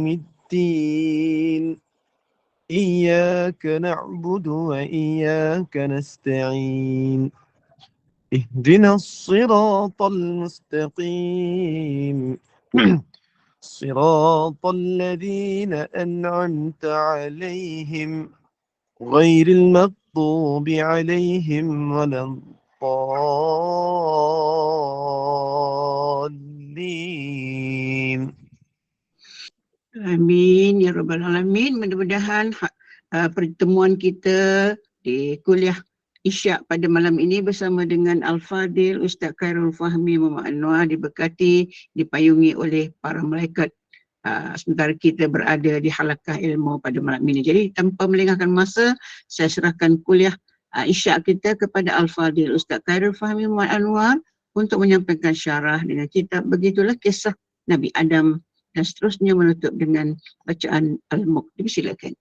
الدين إياك نعبد وإياك نستعين اهدنا الصراط المستقيم صراط الذين أنعمت عليهم غير المغضوب عليهم ولا الضالين. Amin ya rabbal alamin. Mudah-mudahan pertemuan kita di kuliah Isyak pada malam ini bersama dengan Al-Fadil Ustaz Khairul Fahmi Muhammad Anwar diberkati, dipayungi oleh para malaikat sementara kita berada di halaqah ilmu pada malam ini. Jadi tanpa melengahkan masa, saya serahkan kuliah Isyak kita kepada Al-Fadil Ustaz Khairul Fahmi Muhammad Anwar untuk menyampaikan syarah dengan kitab Begitulah Kisah Nabi Adam dan seterusnya menutup dengan bacaan Al-Mulk. Silakan.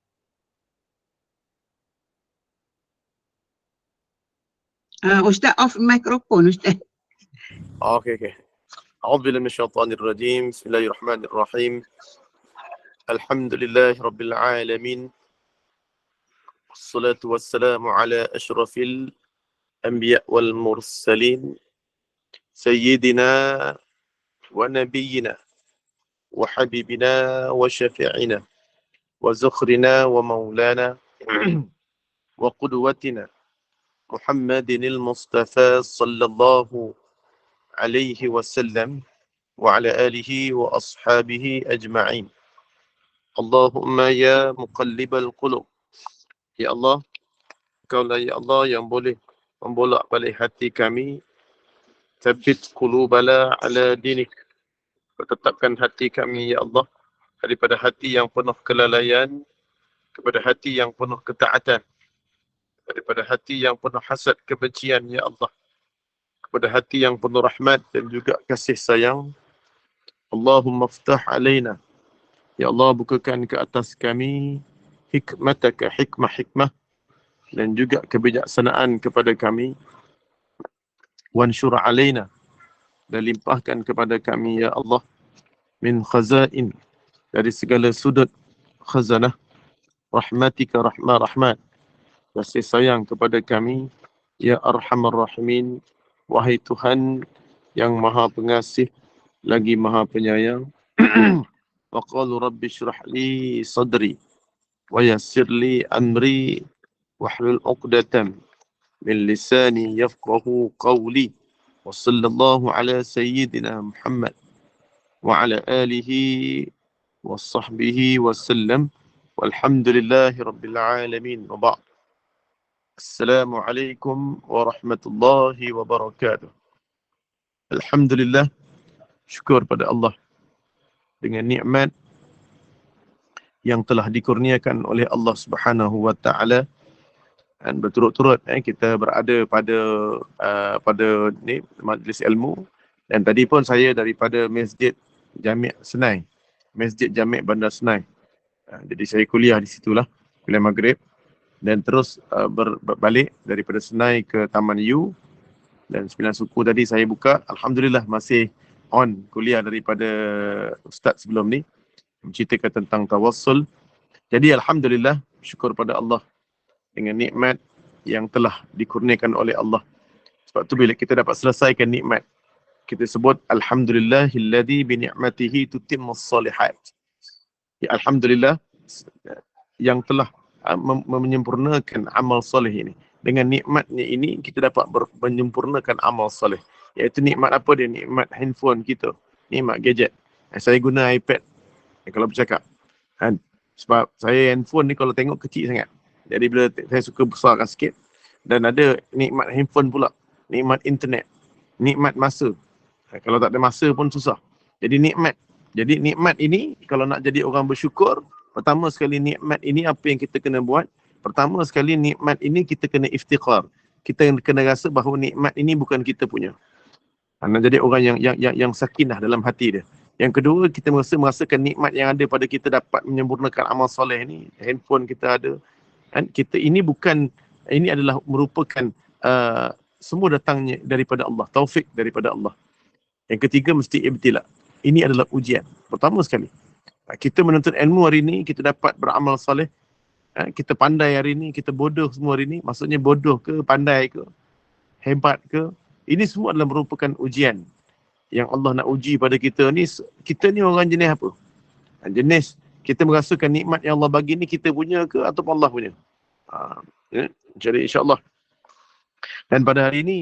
Ustaz off mikrofon Ustaz. Okay. أعوذ بالله من الشيطان الرجيم. بسم الله الرحمن الرحيم. الحمد لله رب العالمين والصلاة والسلام على أشرف الأنبياء والمرسلين سيدنا ونبينا وحبيبنا وشفيعنا وزخرنا ومولانا وقدوتنا محمد المصطفى صلى الله عليه وسلم وعلى آله وأصحابه أجمعين. اللهم يا مقلب القلوب, ya Allah, Engkaulah ya Allah yang boleh membolak balik hati kami. Tsabbit qulubana ala dinik, tetapkan hati kami ya Allah daripada hati yang penuh kelalaian kepada hati yang penuh ketaatan, daripada hati yang penuh hasad kebencian ya Allah kepada hati yang penuh rahmat dan juga kasih sayang. Allahumma ftah alaina, ya Allah bukakan ke atas kami hikmataka, hikmah dan juga kebijaksanaan kepada kami. Wanshur alaina, dan limpahkan kepada kami ya Allah min khazain, dari segala sudut khazanah rahmatika, rahmat kasih sayang kepada kami ya arhamar rahimin, wahai Tuhan yang maha pengasih lagi maha penyayang. Wa qalu rabbi shrah li sadri wa yassir li amri wahlul 'uqdatam min lisani yafqahu qawli. Wa sallallahu ala sayyidina Muhammad wa ala alihi wa sahbihi wa sallam. Walhamdulillahi rabbil alamin. Wa ba'd. Assalamualaikum warahmatullahi wabarakatuh. Alhamdulillah, syukur pada Allah dengan nikmat yang telah dikurniakan oleh Allah Subhanahu wa taala, dan berturut-turut kita berada pada ni majlis ilmu. Dan tadi pun saya daripada Masjid Jami' Senai, Masjid Jami' Bandar Senai. Jadi saya kuliah di situlah, kuliah maghrib, dan terus berbalik daripada Senai ke Taman U, dan 9 suku tadi saya buka. Alhamdulillah masih on kuliah daripada ustaz sebelum ni, menceritakan tentang tawassul. Jadi alhamdulillah, syukur pada Allah dengan nikmat yang telah dikurniakan oleh Allah. Sebab tu bila kita dapat selesaikan nikmat, kita sebut alhamdulillahilladzi bi ni'matihi tutimmus solihat. Ya, alhamdulillah yang telah menyempurnakan amal soleh ini. Dengan nikmatnya ini kita dapat menyempurnakan amal soleh. Iaitu nikmat apa dia? Nikmat handphone kita, nikmat gadget. Saya guna iPad kalau bercakap. Sebab saya handphone ni kalau tengok kecil sangat. Jadi bila saya suka besarkan sikit. Dan ada nikmat handphone pula, nikmat internet, nikmat masa. Kalau tak ada masa pun susah. Jadi nikmat. Jadi nikmat ini kalau nak jadi orang bersyukur, pertama sekali nikmat ini apa yang kita kena buat? Pertama sekali nikmat ini kita kena iftiqar. Kita kena rasa bahawa nikmat ini bukan kita punya. Nak jadi orang yang sakinah dalam hati dia. Yang kedua, kita merasakan nikmat yang ada pada kita dapat menyempurnakan amal soleh ni. Handphone kita ada. Kita ini bukan, ini adalah merupakan semua datangnya daripada Allah, taufik daripada Allah. Yang ketiga, mesti ibtila. Ini adalah ujian. Pertama sekali. Kita menuntut ilmu hari ni, kita dapat beramal soleh. Kita pandai hari ni, kita bodoh semua hari ni. Maksudnya bodoh ke, pandai ke, hebat ke. Ini semua adalah merupakan ujian yang Allah nak uji pada kita ni. Kita ni orang jenis apa? Jenis kita merasakan nikmat yang Allah bagi ni kita punya ke ataupun Allah punya. Jadi insyaAllah. Dan pada hari ini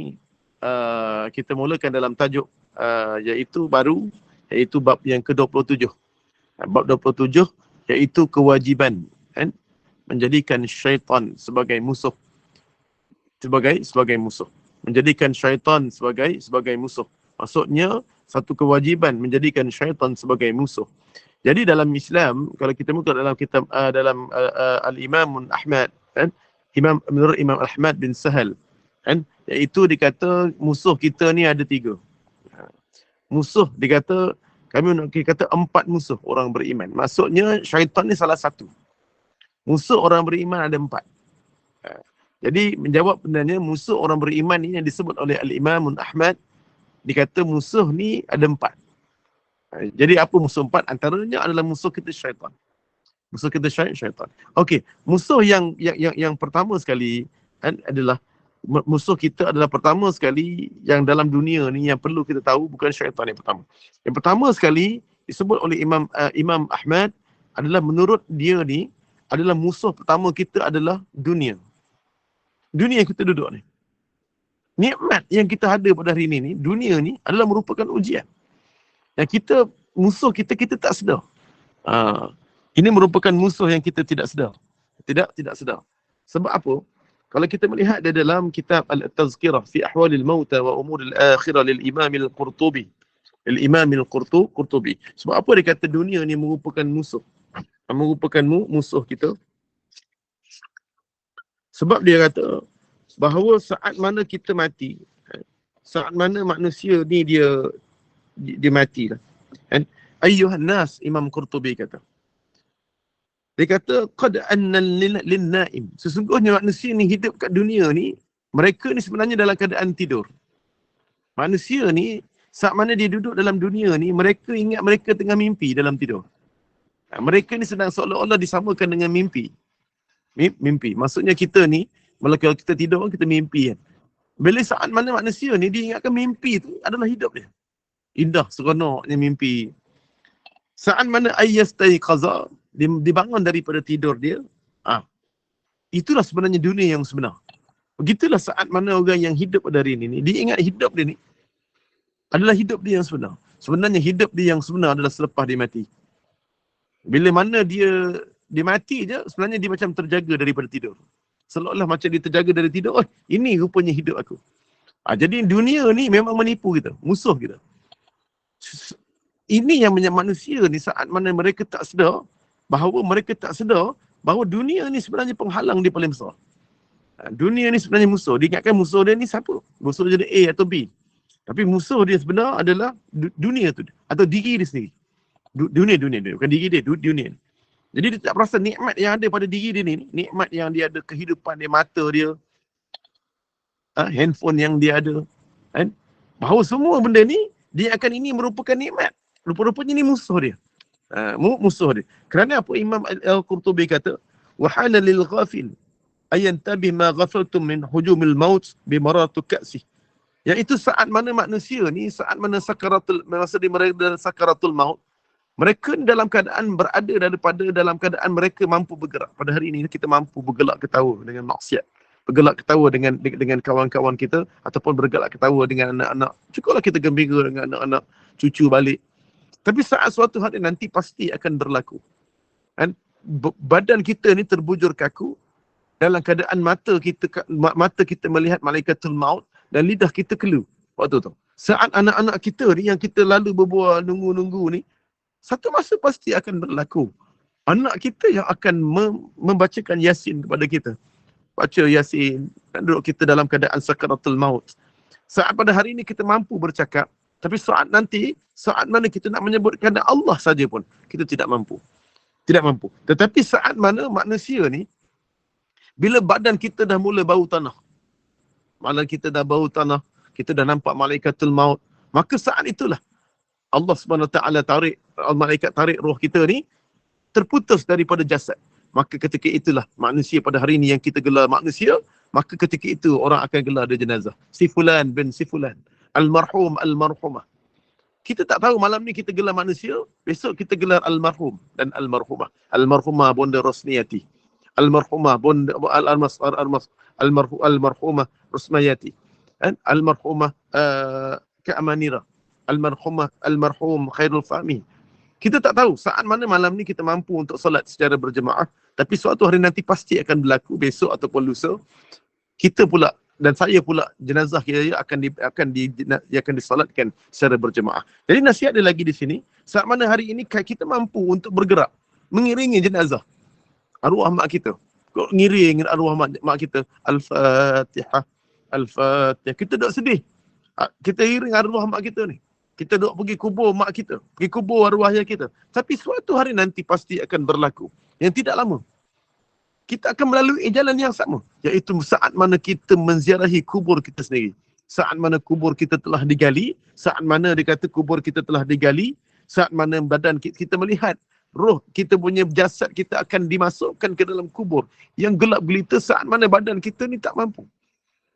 kita mulakan dalam tajuk iaitu bab yang ke-27. Bab 27 iaitu kewajiban menjadikan syaitan sebagai musuh. Sebagai musuh. Menjadikan syaitan sebagai musuh. Maksudnya satu kewajiban menjadikan syaitan sebagai musuh. Jadi dalam Islam, kalau kita muka dalam kitab dalam Al-Imam Ahmad, menurut Imam Ahmad bin Sahal, iaitu dikata musuh kita ni ada 3. Musuh dikata, kita kata 4 musuh orang beriman. Maksudnya syaitan ni salah satu. Musuh orang beriman ada 4. Jadi menjawab benarnya musuh orang beriman ni yang disebut oleh Al-Imam Ahmad, dikata musuh ni ada 4. Jadi apa musuh 4? Antaranya adalah musuh kita syaitan. Musuh kita syaitan. Okey, musuh yang pertama sekali adalah musuh kita adalah pertama sekali yang dalam dunia ni yang perlu kita tahu bukan syaitan yang pertama. Yang pertama sekali disebut oleh Imam Ahmad adalah menurut dia ni adalah musuh pertama kita adalah dunia. Dunia yang kita duduk ni. Nikmat yang kita ada pada hari ini ni, dunia ni adalah merupakan ujian. Yang musuh kita tak sedar. Ini merupakan musuh yang kita tidak sedar. Tidak sedar. Sebab apa? Kalau kita melihat di dalam kitab Al-Tazkirah fi Ahwalil Mauta wa Umuril Akhirah lil Imam Al-Qurtubi. Al-Imam Al-Qurtubi. Sebab apa dia kata dunia ni merupakan musuh? Merupakan musuh kita. Sebab dia kata bahawa saat mana kita mati, saat mana manusia ni dia mati lah. Ayyuhan nas, Imam Qurtubi kata. Dia kata qad anna lin-naim. Sesungguhnya manusia ni hidup kat dunia ni, mereka ni sebenarnya dalam keadaan tidur. Manusia ni saat mana dia duduk dalam dunia ni, mereka ingat mereka tengah mimpi dalam tidur. Mereka ni sedang seolah-olah disamakan dengan mimpi. Mimpi. Maksudnya kita ni, kalau kita tidur kita mimpi kan. Bila saat mana manusia ni dia ingatkan mimpi tu adalah hidup dia. Indah, seronoknya mimpi. Saat mana ayyastayqaza, dibangun daripada tidur dia, itulah sebenarnya dunia yang sebenar. Begitulah saat mana orang yang hidup pada hari ini, dia ingat hidup dia ni adalah hidup dia yang sebenar. Sebenarnya hidup dia yang sebenar adalah selepas dia mati. Bila mana dia mati je, sebenarnya dia macam terjaga daripada tidur. Seolah-olah macam dia terjaga dari tidur, ini rupanya hidup aku. Jadi dunia ni memang menipu kita, musuh kita. Ini yang manusia ni saat mana mereka tak sedar bahawa dunia ni sebenarnya penghalang dia paling besar. Dunia ni sebenarnya musuh. Dia ingatkan musuh dia ni siapa? Musuh dia A atau B. Tapi musuh dia sebenar adalah dunia tu atau diri dia sendiri. Dunia. Bukan diri dia, dunia. Jadi dia tak perasan nikmat yang ada pada diri dia ni. Nikmat yang dia ada, kehidupan dia, mata dia, handphone yang dia ada. Bahawa semua benda ni, dia akan ini merupakan nikmat. Rupa-rupanya ni musuh dia. Musuh dia. Kerana apa Imam Al-Qurtubi kata, وَحَالَ لِلْغَافِلِ أَيَنْتَبِهْ مَا غَفَلْتُمْ مِنْ حُجُومِ الْمَوْتِ بِمَرَاتُ كَأْسِهِ. Iaitu saat mana manusia ni, saat mana masa dia dalam sakaratul maut, mereka dalam keadaan berada dalam keadaan mereka mampu bergerak. Pada hari ini kita mampu bergelak ketawa dengan maksiat. Bergelak ketawa dengan kawan-kawan kita ataupun bergelak ketawa dengan anak-anak. Cukuplah kita gembira dengan anak-anak cucu balik. Tapi saat suatu hari nanti pasti akan berlaku. Badan kita ni terbujur kaku dalam keadaan mata kita melihat malaikatul maut dan lidah kita kelu waktu tu. Saat anak-anak kita ni yang kita lalu berbual nunggu-nunggu ni, satu masa pasti akan berlaku. Anak kita yang akan membacakan Yasin kepada kita. Baca Yasin, duduk kita dalam keadaan sakaratul maut. Saat pada hari ini kita mampu bercakap, tapi saat mana kita nak menyebutkan Allah saja pun, kita tidak mampu. Tidak mampu. Tetapi saat mana manusia ni, bila badan kita dah mula bau tanah, malah kita dah bau tanah, kita dah nampak malaikatul maut, maka saat itulah Allah SWT malaikat tarik roh kita ni, terputus daripada jasad. Maka ketika itulah manusia pada hari ini yang kita gelar manusia, maka ketika itu orang akan gelar dia jenazah. Si fulan bin si fulan, almarhum almarhumah. Kita tak tahu malam ni kita gelar manusia, besok kita gelar almarhum dan almarhumah. Almarhumah Bonda Rosniati, almarhumah Bonda almarhumah Rosmayati, almarhumah Kak Amanira, almarhum Khairul Fahmi. Kita tak tahu saat mana malam ni kita mampu untuk solat secara berjemaah, tapi suatu hari nanti pasti akan berlaku, besok ataupun lusa. Kita pula dan saya pula jenazah kita akan disolatkan secara berjemaah. Jadi nasihat dia lagi di sini, saat mana hari ini kita mampu untuk bergerak mengiringi jenazah arwah mak kita. Kok ngiring arwah mak kita, Al-Fatihah, Al-Fatihah. Kita duduk sedih. Kita iring arwah mak kita ni. Kita duduk pergi kubur mak kita, pergi kubur arwah ayah kita. Tapi suatu hari nanti pasti akan berlaku. Yang tidak lama. Kita akan melalui jalan yang sama. Iaitu saat mana kita menziarahi kubur kita sendiri. Saat mana kubur kita telah digali. Saat mana dikata kubur kita telah digali. Saat mana badan kita melihat roh kita punya jasad kita akan dimasukkan ke dalam kubur. Yang gelap gelita saat mana badan kita ni tak mampu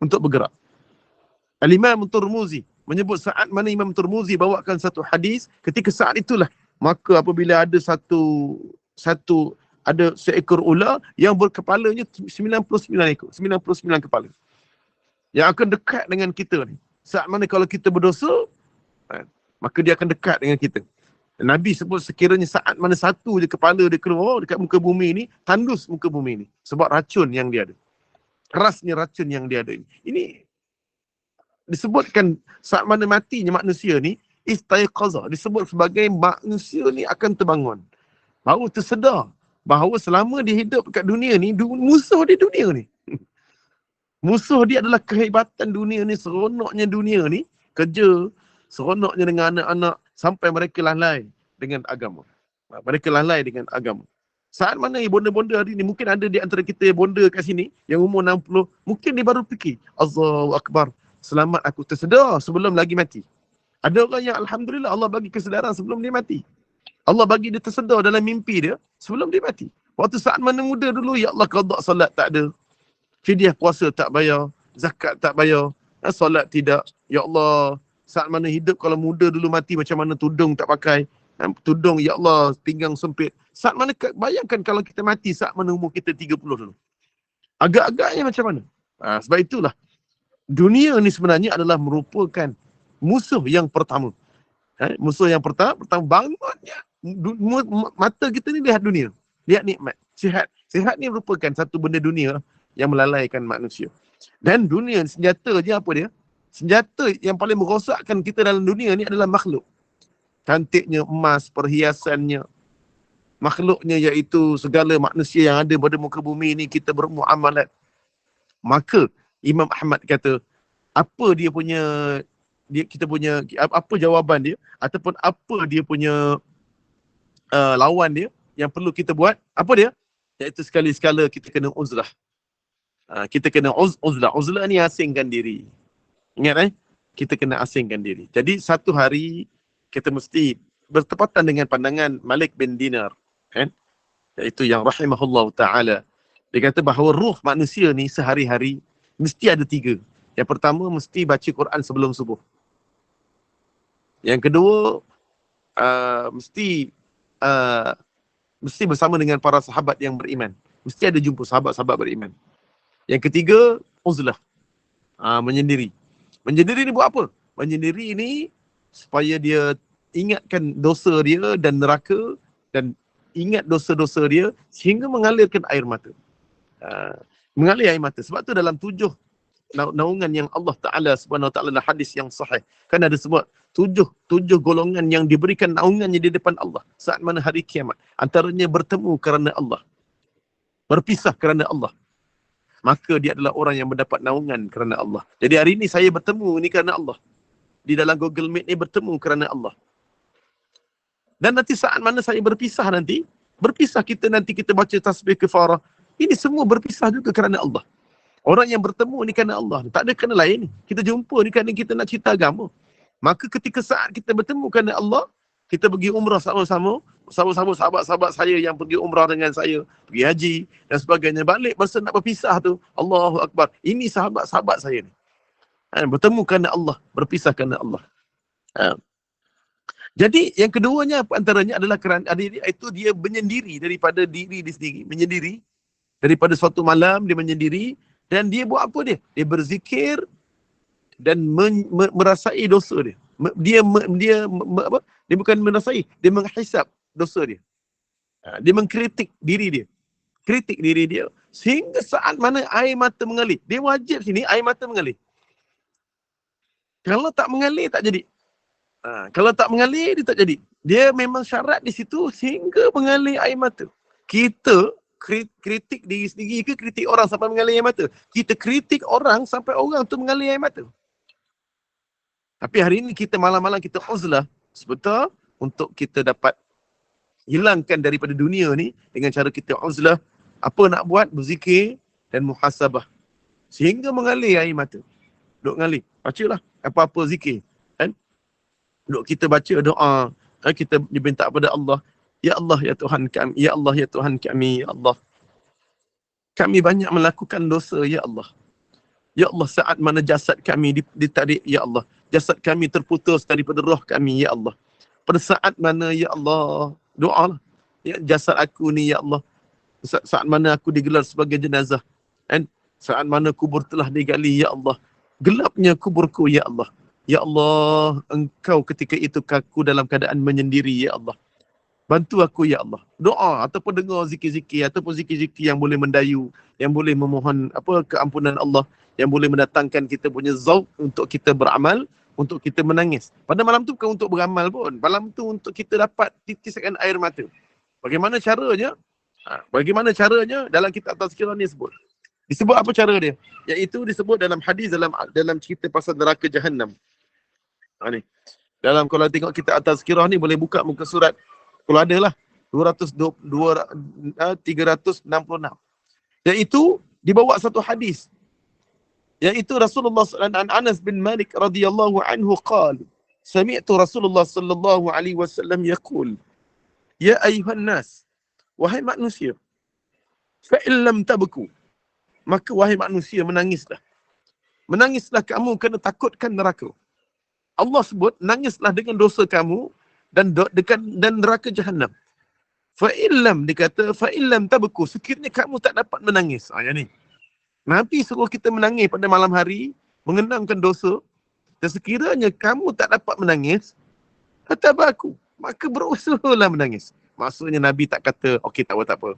untuk bergerak. Al-Imam Tirmizi menyebut saat mana Imam Tirmizi bawakan satu hadis, ketika saat itulah maka apabila ada ada seekor ular yang berkepalanya 99 ekor, 99 kepala yang akan dekat dengan kita ni. Saat mana kalau kita berdosa, maka dia akan dekat dengan kita. Nabi sebut sekiranya saat mana satu je kepala dia keluar dekat muka bumi ni, tandus muka bumi ni sebab racun yang dia ada. Kerasnya racun yang dia ada ini. Ini disebutkan saat mana matinya manusia ni, istaiqaza, disebut sebagai manusia ni akan terbangun. Baru tersedar bahawa selama dia hidup dekat dunia ni, musuh dia dunia ni. Musuh dia adalah kehebatan dunia ni, seronoknya dunia ni, kerja, seronoknya dengan anak-anak, sampai mereka lalai dengan agama. Mereka lalai dengan agama. Saat mana bonda-bonda hari ni, mungkin ada di antara kita bonda kat sini, yang umur 60, mungkin dia baru fikir, Allahu Akbar, selamat aku tersedar sebelum lagi mati. Ada orang yang Alhamdulillah Allah bagi kesedaran sebelum dia mati. Allah bagi dia tersedar dalam mimpi dia sebelum dia mati. Waktu saat mana muda dulu, ya Allah qada solat tak ada. Fidyah puasa tak bayar. Zakat tak bayar. Solat tidak. Ya Allah, saat mana hidup kalau muda dulu mati macam mana tudung tak pakai. Tudung ya Allah pinggang sempit. Saat mana, bayangkan kalau kita mati saat mana umur kita 30 dulu. Agak-agaknya macam mana? Sebab itulah dunia ni sebenarnya adalah merupakan musuh yang pertama. Musuh yang pertama bangunnya. Mata kita ni lihat dunia. Lihat nikmat. Sihat. Sihat ni merupakan satu benda dunia yang melalaikan manusia. Dan dunia, senjata je apa dia? Senjata yang paling merosakkan kita dalam dunia ni adalah makhluk. Cantiknya emas, perhiasannya. Makhluknya iaitu segala manusia yang ada pada muka bumi ni kita bermuamalat. Maka Imam Ahmad kata, apa dia punya, apa jawaban dia, ataupun apa dia punya lawan dia yang perlu kita buat, apa dia? Iaitu sekali-sekala kita kena uzlah. Kita kena uzlah. Uzlah ni asingkan diri. Ingat kita kena asingkan diri. Jadi satu hari kita mesti bertepatan dengan pandangan Malik bin Dinar, iaitu yang rahimahullah ta'ala. Dia kata bahawa ruh manusia ni sehari-hari mesti ada 3. Yang pertama, mesti baca Quran sebelum subuh. Yang kedua, mesti bersama dengan para sahabat yang beriman. Mesti ada jumpa sahabat-sahabat beriman. Yang ketiga, uzlah. Menyendiri. Menyendiri ni buat apa? Menyendiri ni supaya dia ingatkan dosa dia dan neraka, dan ingat dosa-dosa dia sehingga mengalirkan air mata. Mengalir air mata. Sebab tu dalam 7 naungan yang Allah Ta'ala Subhanahu Wa Ta'ala dalam hadis yang sahih, kan ada sebut 7 golongan yang diberikan naungannya di depan Allah saat mana hari kiamat. Antaranya bertemu kerana Allah, berpisah kerana Allah. Maka dia adalah orang yang mendapat naungan kerana Allah. Jadi hari ini saya bertemu ni kerana Allah. Di dalam Google Meet ni bertemu kerana Allah. Dan nanti saat mana saya berpisah nanti, kita baca tasbih kafarah. Ini semua berpisah juga kerana Allah. Orang yang bertemu ni kerana Allah. Tak ada kerana lain ni. Kita jumpa ni kerana kita nak cerita agama. Maka ketika saat kita bertemu kerana Allah, kita pergi umrah sama-sama, sahabat-sahabat saya yang pergi umrah dengan saya, pergi haji dan sebagainya, balik masa nak berpisah tu, Allahu Akbar, ini sahabat-sahabat saya ni. Bertemu kerana Allah, berpisah kerana Allah. Jadi yang keduanya antaranya adalah kerana itu dia menyendiri daripada diri dia sendiri, menyendiri daripada suatu malam, dia menyendiri dan dia buat apa dia? Dia berzikir dan merasai dosa dia. Dia bukan merasai, dia menghisap dosa dia. Dia mengkritik diri dia. Kritik diri dia sehingga saat mana air mata mengalir. Dia wajib sini air mata mengalir. Kalau tak mengalir tak jadi. Kalau tak mengalir dia tak jadi. Dia memang syarat di situ sehingga mengalir air mata. Kita kritik diri sendiri ke kritik orang sampai mengalir air mata? Kita kritik orang sampai orang tu mengalir air mata. Tapi hari ini kita malam-malam kita uzlah sebentar untuk kita dapat hilangkan daripada dunia ni dengan cara kita uzlah. Apa nak buat? Berzikir dan muhasabah. Sehingga mengalir air mata. Duk mengalir. Bacalah apa-apa zikir. Kan? Duk kita baca doa. Kita diminta kepada Allah. Ya Allah, ya Tuhan kami. Ya Allah, ya Tuhan kami. Ya Allah. Kami banyak melakukan dosa, ya Allah. Ya Allah, saat mana jasad kami ditarik, ya Allah. Jasad kami terputus daripada roh kami, ya Allah. Pada saat mana, ya Allah, doa lah. Ya, jasad aku ni, ya Allah. Saat mana aku digelar sebagai jenazah. Dan saat mana kubur telah digali, ya Allah. Gelapnya kuburku, ya Allah. Ya Allah, engkau ketika itu aku dalam keadaan menyendiri, ya Allah. Bantu aku, ya Allah. Doa ataupun dengar zikir-zikir ataupun zikir-zikir yang boleh mendayu, yang boleh memohon keampunan Allah, yang boleh mendatangkan kita punya zauq untuk kita beramal, untuk kita menangis. Pada malam tu bukan untuk beramal pun. Malam tu untuk kita dapat titiskan air mata. Bagaimana caranya? Bagaimana caranya? Dalam kitab Tazkirah ni disebut apa cara dia? Iaitu disebut dalam hadis dalam cerita pasal neraka Jahannam. Ni. Kalau tengok kitab Tazkirah ni boleh buka muka surat. Kalau ada lah 366. Iaitu dibawa satu hadis. Iaitu Rasulullah sallallahu Anas bin Malik radhiyallahu anhu qala sami'tu Rasulullah sallallahu alaihi wasallam yaqul ya ayuhan nas, wahai manusia, fa illam tabku, maka wahai manusia menangislah. Menangislah kamu kerana takutkan neraka. Allah sebut nangislah dengan dosa kamu dan neraka Jahannam. Fa illam, dikata fa illam tabku, sekiranya kamu tak dapat menangis. Yang ni Nabi suruh kita menangis pada malam hari, mengenangkan dosa, dan sekiranya kamu tak dapat menangis, tabaku, maka berusahalah menangis. Maksudnya Nabi tak kata, okey tak apa.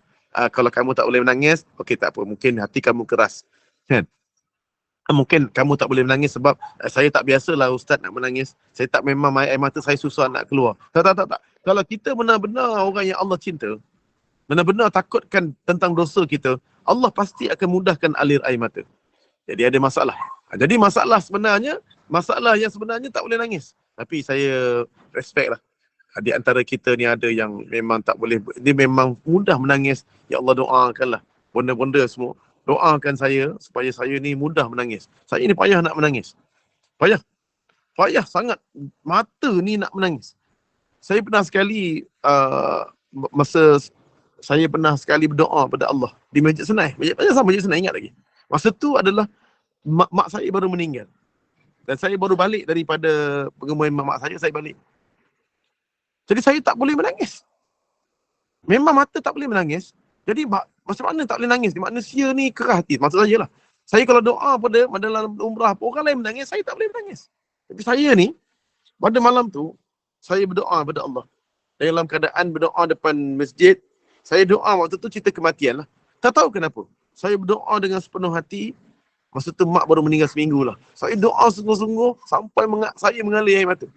Kalau kamu tak boleh menangis, okey tak apa, mungkin hati kamu keras. Kan? Mungkin kamu tak boleh menangis sebab saya tak biasalah ustaz nak menangis. Saya tak, memang air mata saya susah nak keluar. Tak. Kalau kita benar-benar orang yang Allah cinta, benar-benar takutkan tentang dosa kita, Allah pasti akan mudahkan alir air mata. Jadi ada masalah. Jadi masalah yang sebenarnya tak boleh nangis. Tapi saya respect lah. Di antara kita ni ada yang memang tak boleh, dia memang mudah menangis. Ya Allah, doakanlah bonda-bonda semua. Doakan saya supaya saya ni mudah menangis. Saya ni payah nak menangis. Payah sangat. Mata ni nak menangis. Saya pernah sekali saya pernah sekali berdoa pada Allah di Masjid Senai. Masjid Senai, ingat lagi. Masa tu adalah mak saya baru meninggal. Dan saya baru balik daripada pengemuan mak saya balik. Jadi saya tak boleh menangis. Memang mata tak boleh menangis. Jadi macam mana tak boleh nangis? Manusia ni keras hati. Maksud saya lah. Saya kalau doa pada dalam umrah, orang lain menangis, saya tak boleh menangis. Tapi saya ni, pada malam tu, saya berdoa pada Allah. Dalam keadaan berdoa depan masjid, saya doa waktu tu cerita kematian lah. Tak tahu kenapa. Saya berdoa dengan sepenuh hati. Masa tu mak baru meninggal seminggu lah. Saya doa sungguh-sungguh sampai saya mengalir air mata.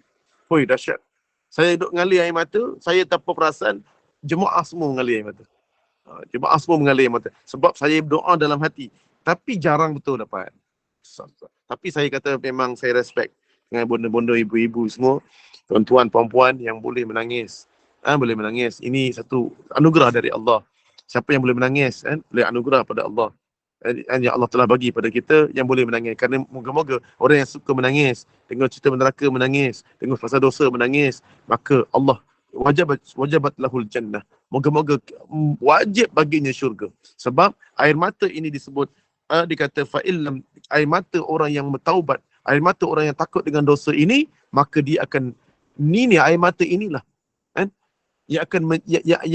Hoi, dahsyat. Saya duduk mengalir air mata, saya tanpa perasan, jemaah semua mengalir air mata. Jemaah semua mengalir air mata. Sebab saya berdoa dalam hati. Tapi jarang betul dapat. Tapi saya kata memang saya respect dengan bonda-bonda, ibu-ibu semua, tuan-tuan, puan-puan yang boleh menangis. Boleh menangis. Ini satu anugerah dari Allah. Siapa yang boleh menangis, boleh anugerah pada Allah. Yang Allah telah bagi pada kita yang boleh menangis. Kerana moga-moga orang yang suka menangis, dengar cerita neraka menangis, dengar pasal dosa menangis, maka Allah wajabat lahul jannah. Moga-moga wajib baginya syurga. Sebab air mata ini disebut, dikata fa'illam, air mata orang yang bertaubat, air mata orang yang takut dengan dosa ini, maka dia akan, ni air mata inilah kan, yang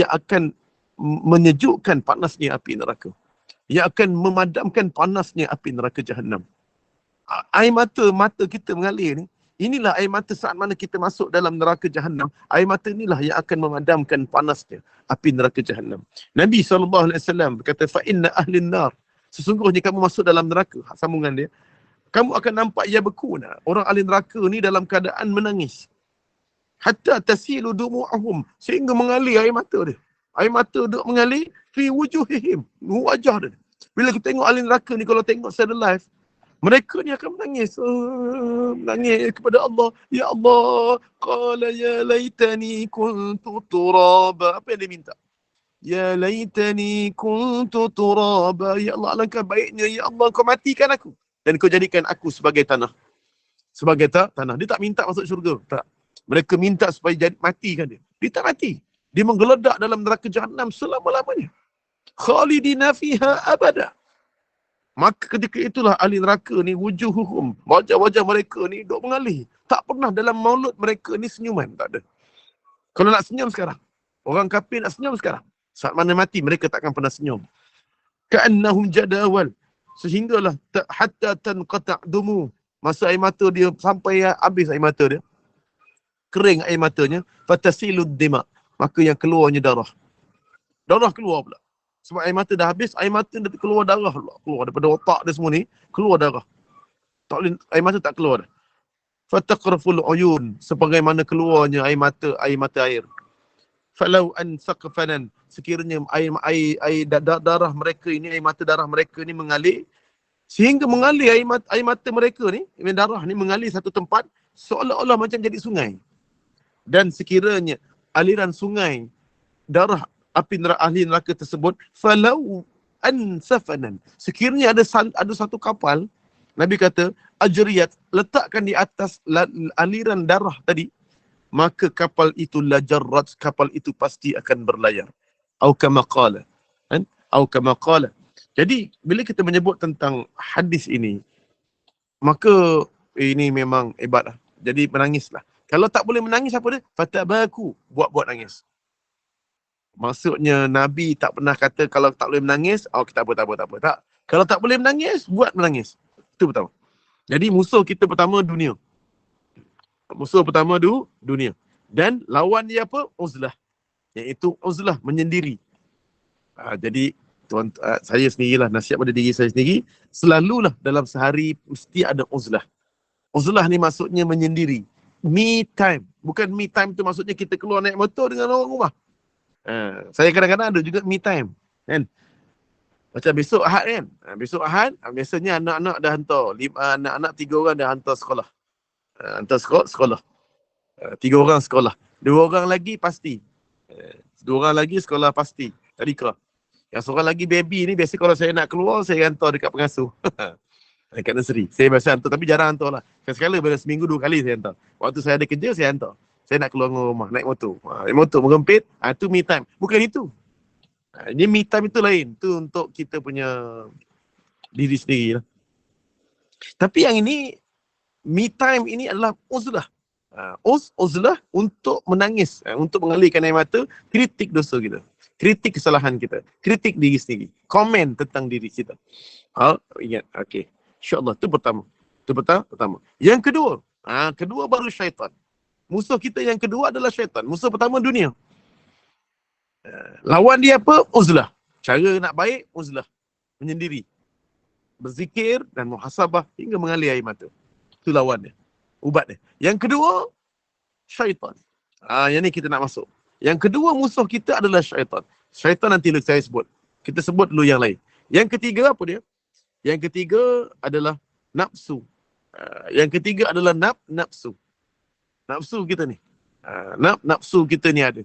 akan menyejukkan panasnya api neraka. Yang akan memadamkan panasnya api neraka Jahannam. Air mata kita mengalir ni, inilah air mata saat mana kita masuk dalam neraka Jahannam. Air mata inilah yang akan memadamkan panasnya api neraka Jahannam. Nabi SAW berkata, fa inna ahlin nar, sesungguhnya kamu masuk dalam neraka, sambungan dia, kamu akan nampak yabkuna, orang ahli neraka ni dalam keadaan menangis. Hatta tasilu dumu'ahum, sehingga mengalir air mata dia. Air mata duk mengalir fi wujuhihim, wajah dia. Bila kita tengok ahli neraka ni, kalau tengok secara live, mereka ni akan menangis, menangis kepada Allah. Ya Allah, qala ya laitani kuntu turaba. Apa yang dia minta? Ya laitani kuntu turaba. Ya Allah, alangkah baiknya, ya Allah, kau matikan aku dan kau jadikan aku sebagai tanah. Sebagai tanah. Dia tak minta masuk syurga. Tak. Mereka minta supaya matikan dia. Dia tak mati. Dia menggeledak dalam neraka Jahannam selama-lamanya. Khalidina fiha abada. Maka ketika itulah ahli neraka ni, wujuhuhum, wajah-wajah mereka ni duk mengalih. Tak pernah dalam mulut mereka ni senyuman. Tak ada. Kalau nak senyum sekarang, orang kafir nak senyum sekarang, saat mana mati mereka takkan pernah senyum. Ka'annahum jadawal, sehinggalah hatta tanqata' dumu, masa air mata dia sampai habis air mata dia, kering air matanya, fatasilud dima, maka yang keluarnya darah. Darah keluar pula. Sebab air mata dah habis, air mata dah keluar darah pula. Keluar daripada otak dia semua ni, keluar darah. Tak boleh, air mata tak keluar dah. Fataqraful uyun, sebagaimana keluarnya air mata air. Falau an saqfanan, sekiranya air darah mereka ini, air mata darah mereka ni mengalir, sehingga mengalir air mata mereka ni, darah ni mengalir satu tempat, seolah-olah macam jadi sungai. Dan sekiranya aliran sungai darah ahli neraka tersebut, falau ansafanan, sekiranya ada satu kapal, Nabi kata ajriyat, letakkan di atas aliran darah tadi, maka kapal itu lajarrat, kapal itu pasti akan berlayar. Au kama qala, kan? Au kama qala. Jadi bila kita menyebut tentang hadis ini, maka ini memang hebatlah. Jadi menangislah. Kalau tak boleh menangis, apa dia? Fatabaku, buat nangis. Maksudnya Nabi tak pernah kata kalau tak boleh menangis, tak apa. Tak. Kalau tak boleh menangis, buat menangis. Itu pertama. Jadi musuh kita pertama dunia. Musuh pertama dunia. Dan lawan dia apa? Uzlah. Iaitu uzlah, menyendiri. Jadi saya sendirilah, nasihat pada diri saya sendiri, selalulah dalam sehari mesti ada uzlah. Uzlah ni maksudnya menyendiri. Me time. Bukan me time tu maksudnya kita keluar naik motor dengan orang rumah. Saya kadang-kadang ada juga me time, kan? Macam besok Ahad kan? Besok Ahad, biasanya anak-anak dah hantar. Anak-anak 3 orang dah hantar sekolah. Hantar sekolah. 3 orang sekolah. 2 orang lagi pasti. 2 orang lagi sekolah pasti. Tadika. Yang seorang lagi baby ni, biasa kalau saya nak keluar, saya hantar dekat pengasuh. Dekat nursery. Saya biasa hantar, tapi jarang hantar lah. Sekali bila seminggu 2 kali saya hantar. Waktu saya ada kerja, saya hantar. Saya nak keluar dengan rumah, naik motor. Naik motor, merempit. Itu me time. Bukan itu. Ini me time itu lain. Itu untuk kita punya diri sendiri lah. Tapi yang ini, me time ini adalah uzlah. Uzlah untuk menangis. Untuk mengalirkan air mata, kritik dosa kita. Kritik kesalahan kita. Kritik diri sendiri. Komen tentang diri kita. Ingat. Okay. InsyaAllah. Itu pertama. Itu pertama. Yang kedua. Kedua baru syaitan. Musuh kita yang kedua adalah syaitan. Musuh pertama dunia. Lawan dia apa? Uzlah. Cara nak baik, uzlah. Menyendiri. Berzikir dan muhasabah hingga mengalir air mata. Itu lawan dia. Ubat dia. Yang kedua, syaitan. Yang ni kita nak masuk. Yang kedua musuh kita adalah syaitan. Syaitan nanti saya sebut. Kita sebut dulu yang lain. Yang ketiga apa dia? Yang ketiga adalah nafsu. Yang ketiga adalah nafsu. Nafsu kita ni. Nafsu kita ni ada.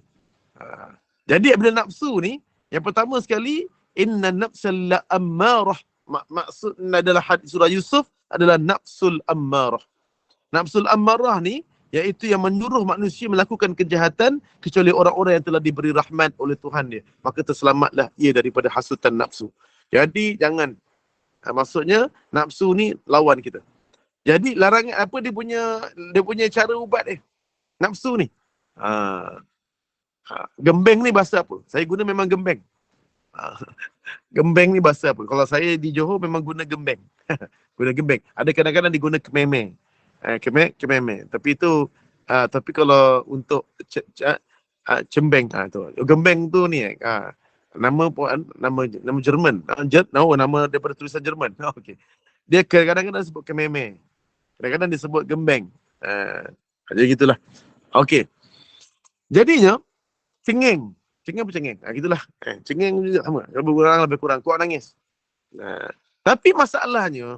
Jadi bila nafsu ni, yang pertama sekali, inna nafsal la ammarah. Maksud adalah hadis surah Yusuf adalah nafsul ammarah. Nafsul ammarah ni, Iaitu yang menyuruh manusia melakukan kejahatan kecuali orang-orang yang telah diberi rahmat oleh Tuhan dia. Maka terselamatlah ia daripada hasutan nafsu. Jadi jangan. Maksudnya nafsu ni lawan kita. Jadi larangan apa dia punya cara ubat nafsu ni. Gembeng ni bahasa apa? Saya guna memang gembeng. Gembeng ni bahasa apa? Kalau saya di Johor memang guna gembeng. Guna gembeng. Ada kadang-kadang diguna kememe. Kememe. Tapi itu tapi kalau untuk cembeng tu. Gembeng tu ni nama Jerman. Nama daripada tulisan Jerman. Okey. Dia kadang-kadang disebut kememe. Kadang-kadang disebut gembeng. Jadi gitulah. Okey. Jadinya cengeng. Cengeng apa cengeng? Gitulah. Cengeng juga sama. Lebih kurang. Kuat nangis. Tapi masalahnya,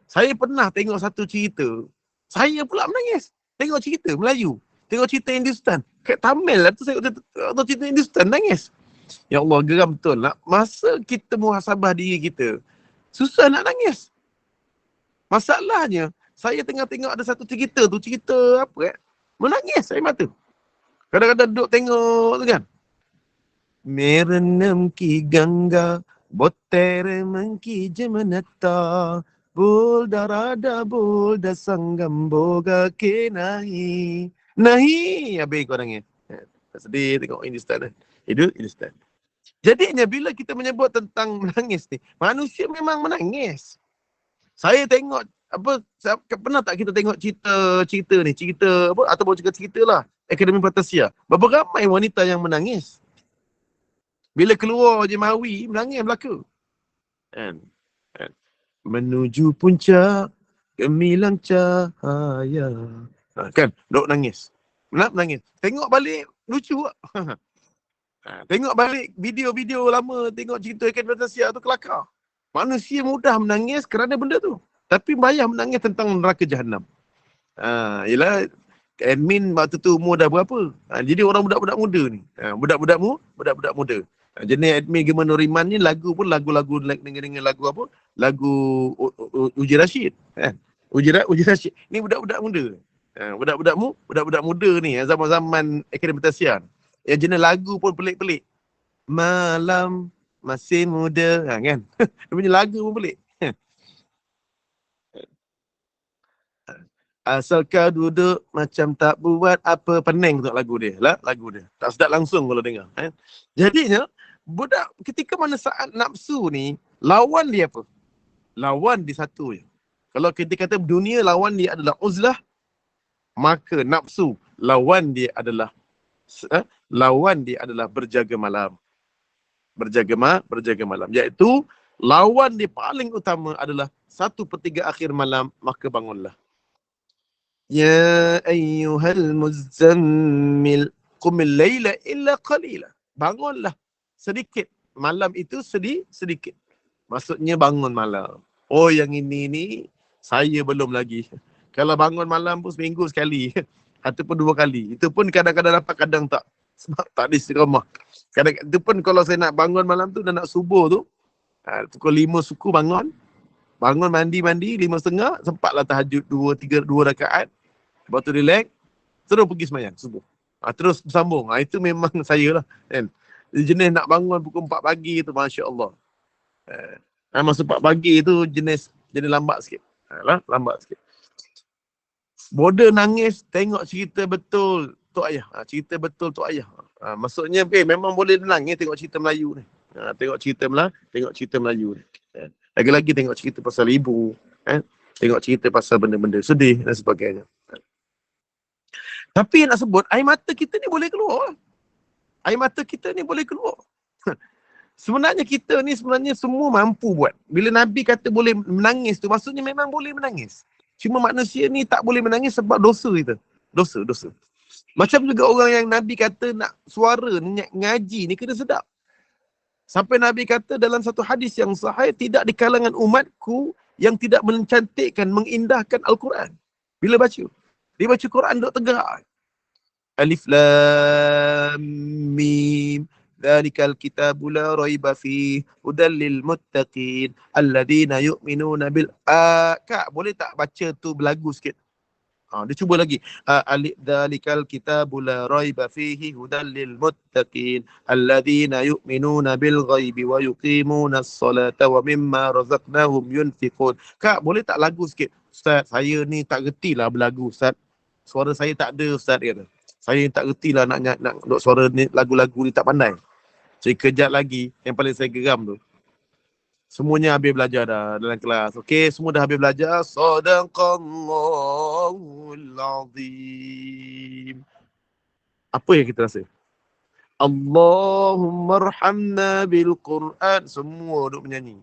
saya pernah tengok satu cerita, saya pula menangis. Tengok cerita Melayu. Tengok cerita Hindustan. Kat Tamil lah tu saya tengok cerita Hindustan, nangis. Ya Allah, geram betul. Masa kita muhasabah diri kita, susah nak nangis. Masalahnya, saya tengah tengok ada satu cerita tu, cerita apa menangis saya mata. Kadang-kadang duduk tengok tu kan. Merenam ki ganga, botere mengki jemanata, bolda rada bolda sanggam boga ke nahi. Nahi, habis kau nangis. Sedih tengok Hindustan. Hindustan. Jadinya bila kita menyebut tentang menangis ni, manusia memang menangis. Saya tengok pernah tak kita tengok cerita ni, cerita apa ataupun cerita lah Akademi Fantasia. Berapa ramai wanita yang menangis. Bila keluar je Mawi, menangis belaka. Kan? Menuju puncak gemilang cahaya. Kan? Duk nangis. Menangis. Tengok balik lucu tak? Tengok balik video-video lama, tengok cerita Akademi Fantasia tu kelakar. Manusia mudah menangis kerana benda tu. Tapi payah menangis tentang neraka Jahannam. Yelah, admin waktu tu umur dah berapa? Jadi orang budak-budak muda ni. Budak-budak muda. Jenis admin Gema Nuriman ni lagu pun lagu-lagu dengan lagu apa? Lagu Uji Rashid. Uji Rashid. Ni budak-budak muda. Budak-budak muda ni zaman-zaman Akademi Fantasia. Yang jenis lagu pun pelik-pelik. Malam masih muda, kan? Dia punya lagu pun pelik. Asal kau duduk macam tak buat apa, pening tengok lagu dia. Lagu dia. Tak sedap langsung kalau dengar. Jadinya, budak ketika mana saat nafsu ni, lawan dia apa? Lawan dia satu je. Kalau kita kata dunia lawan dia adalah uzlah, maka nafsu lawan dia adalah berjaga malam. Berjaga malam. Iaitu lawan dia paling utama adalah 1/3 akhir malam, maka bangunlah. Ya ayyuhal muzammil qumil laila illa qalila. Bangunlah sedikit. Malam itu sedikit. Maksudnya bangun malam. Oh, yang ini ni saya belum lagi. Kalau bangun malam pun seminggu sekali ataupun 2 kali. Itu pun kadang-kadang dapat, kadang tak. Sebab tak ada istiqamah. Itu pun kalau saya nak bangun malam tu, dah nak subuh tu, pukul 5 suku bangun mandi 5:30, sempatlah tahajud 2 rakaat. Lepas tu relax, terus pergi sembahyang subuh. Terus bersambung. Itu memang saya lah. Kan? Jenis nak bangun pukul 4 pagi tu, Masya Allah. Masa 4 pagi tu jenis lambat sikit. Lambat sikit. Bodoh nangis, tengok cerita betul Tok Ayah. Cerita betul Tok Ayah. Maksudnya memang boleh nangis tengok cerita Melayu ni. Tengok cerita Melayu ni. Lagi-lagi tengok cerita pasal ibu. Tengok cerita pasal benda-benda sedih dan sebagainya. Tapi nak sebut, air mata kita ni boleh keluar. Sebenarnya kita ni semua mampu buat. Bila Nabi kata boleh menangis tu, maksudnya memang boleh menangis. Cuma manusia ni tak boleh menangis sebab dosa kita. Dosa. Macam juga orang yang Nabi kata nak suara, ngaji ni kena sedap. Sampai Nabi kata dalam satu hadis yang sahih, tidak di kalangan umatku yang tidak mencantikkan, mengindahkan Al-Quran. Bila baca. Dia baca Quran duk tegak. Alif Lam Mim. Dzalikal kitabu la raiba fihi hudal lil muttaqin alladzina yu'minuna bil Kak, boleh tak baca tu berlagu sikit? Dia cuba lagi. Dzalikal kitabu la raiba fihi hudal lil muttaqin alladzina yu'minuna bil ghaibi wa yuqimuna as-salata wa mimma razaqnahum yunfiqun. Kak, boleh tak lagu sikit? Ustaz, saya ni tak retilah berlagu, Ustaz. Suara saya tak ada, Ustaz, kata. Saya tak retilah nak suara ni, lagu-lagu ni tak pandai. Saya kejap lagi, yang paling saya geram tu, semuanya habis belajar dah dalam kelas. Okey, semua dah habis belajar. Sadaqallahul azim. Apa yang kita rasa? Allahumma arhamna bil Quran. Semua duk menyanyi.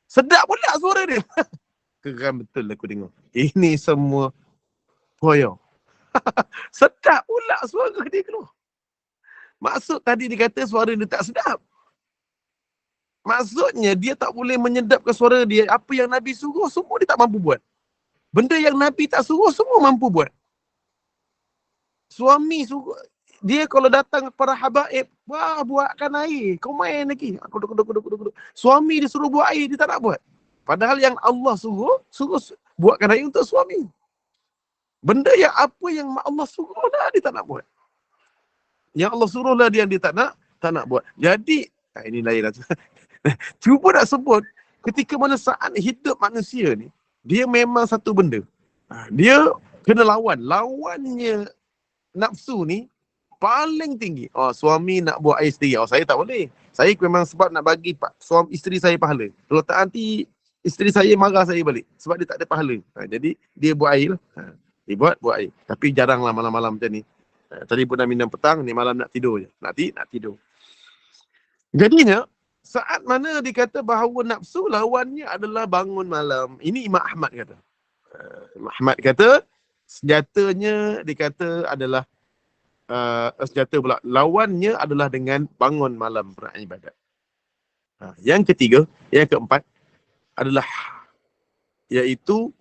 Sedap pula suara dia. Geram betul aku dengar. Ini semua koyo. Sedap pula suara dia keluar. Maksud tadi dia kata suara dia tak sedap. Maksudnya dia tak boleh menyedapkan suara dia. Apa yang Nabi suruh semua dia tak mampu buat. Benda yang Nabi tak suruh semua mampu buat. Suami suruh dia kalau datang para habaib, wah buatkan air, kau main lagi. Duduk. Suami dia suruh buat air, dia tak nak buat. Padahal yang Allah suruh buatkan air untuk suami. Benda yang apa yang Allah suruh dah dia tak nak buat. Yang Allah suruh lah dia tak nak buat. Jadi ini lain lah. Cuba nak sebut ketika mana saat hidup manusia ni, dia memang satu benda. Dia kena lawan. Lawannya nafsu ni paling tinggi. Suami nak buat air sendiri. Saya tak boleh. Saya memang sebab nak bagi suami isteri saya pahala. Kalau tak nanti isteri saya marah saya balik sebab dia tak ada pahala. Jadi dia buat air lah. Dia buat air. Tapi jaranglah malam-malam macam ni. Tadi pun dah minum petang, ni malam nak tidur je. Nak tidur. Jadinya saat mana dikata bahawa nafsu lawannya adalah bangun malam. Ini Imam Ahmad kata. Imam Ahmad kata senjatanya dikata adalah senjata pula. Lawannya adalah dengan bangun malam beribadat. Yang ketiga, yang keempat adalah iaitu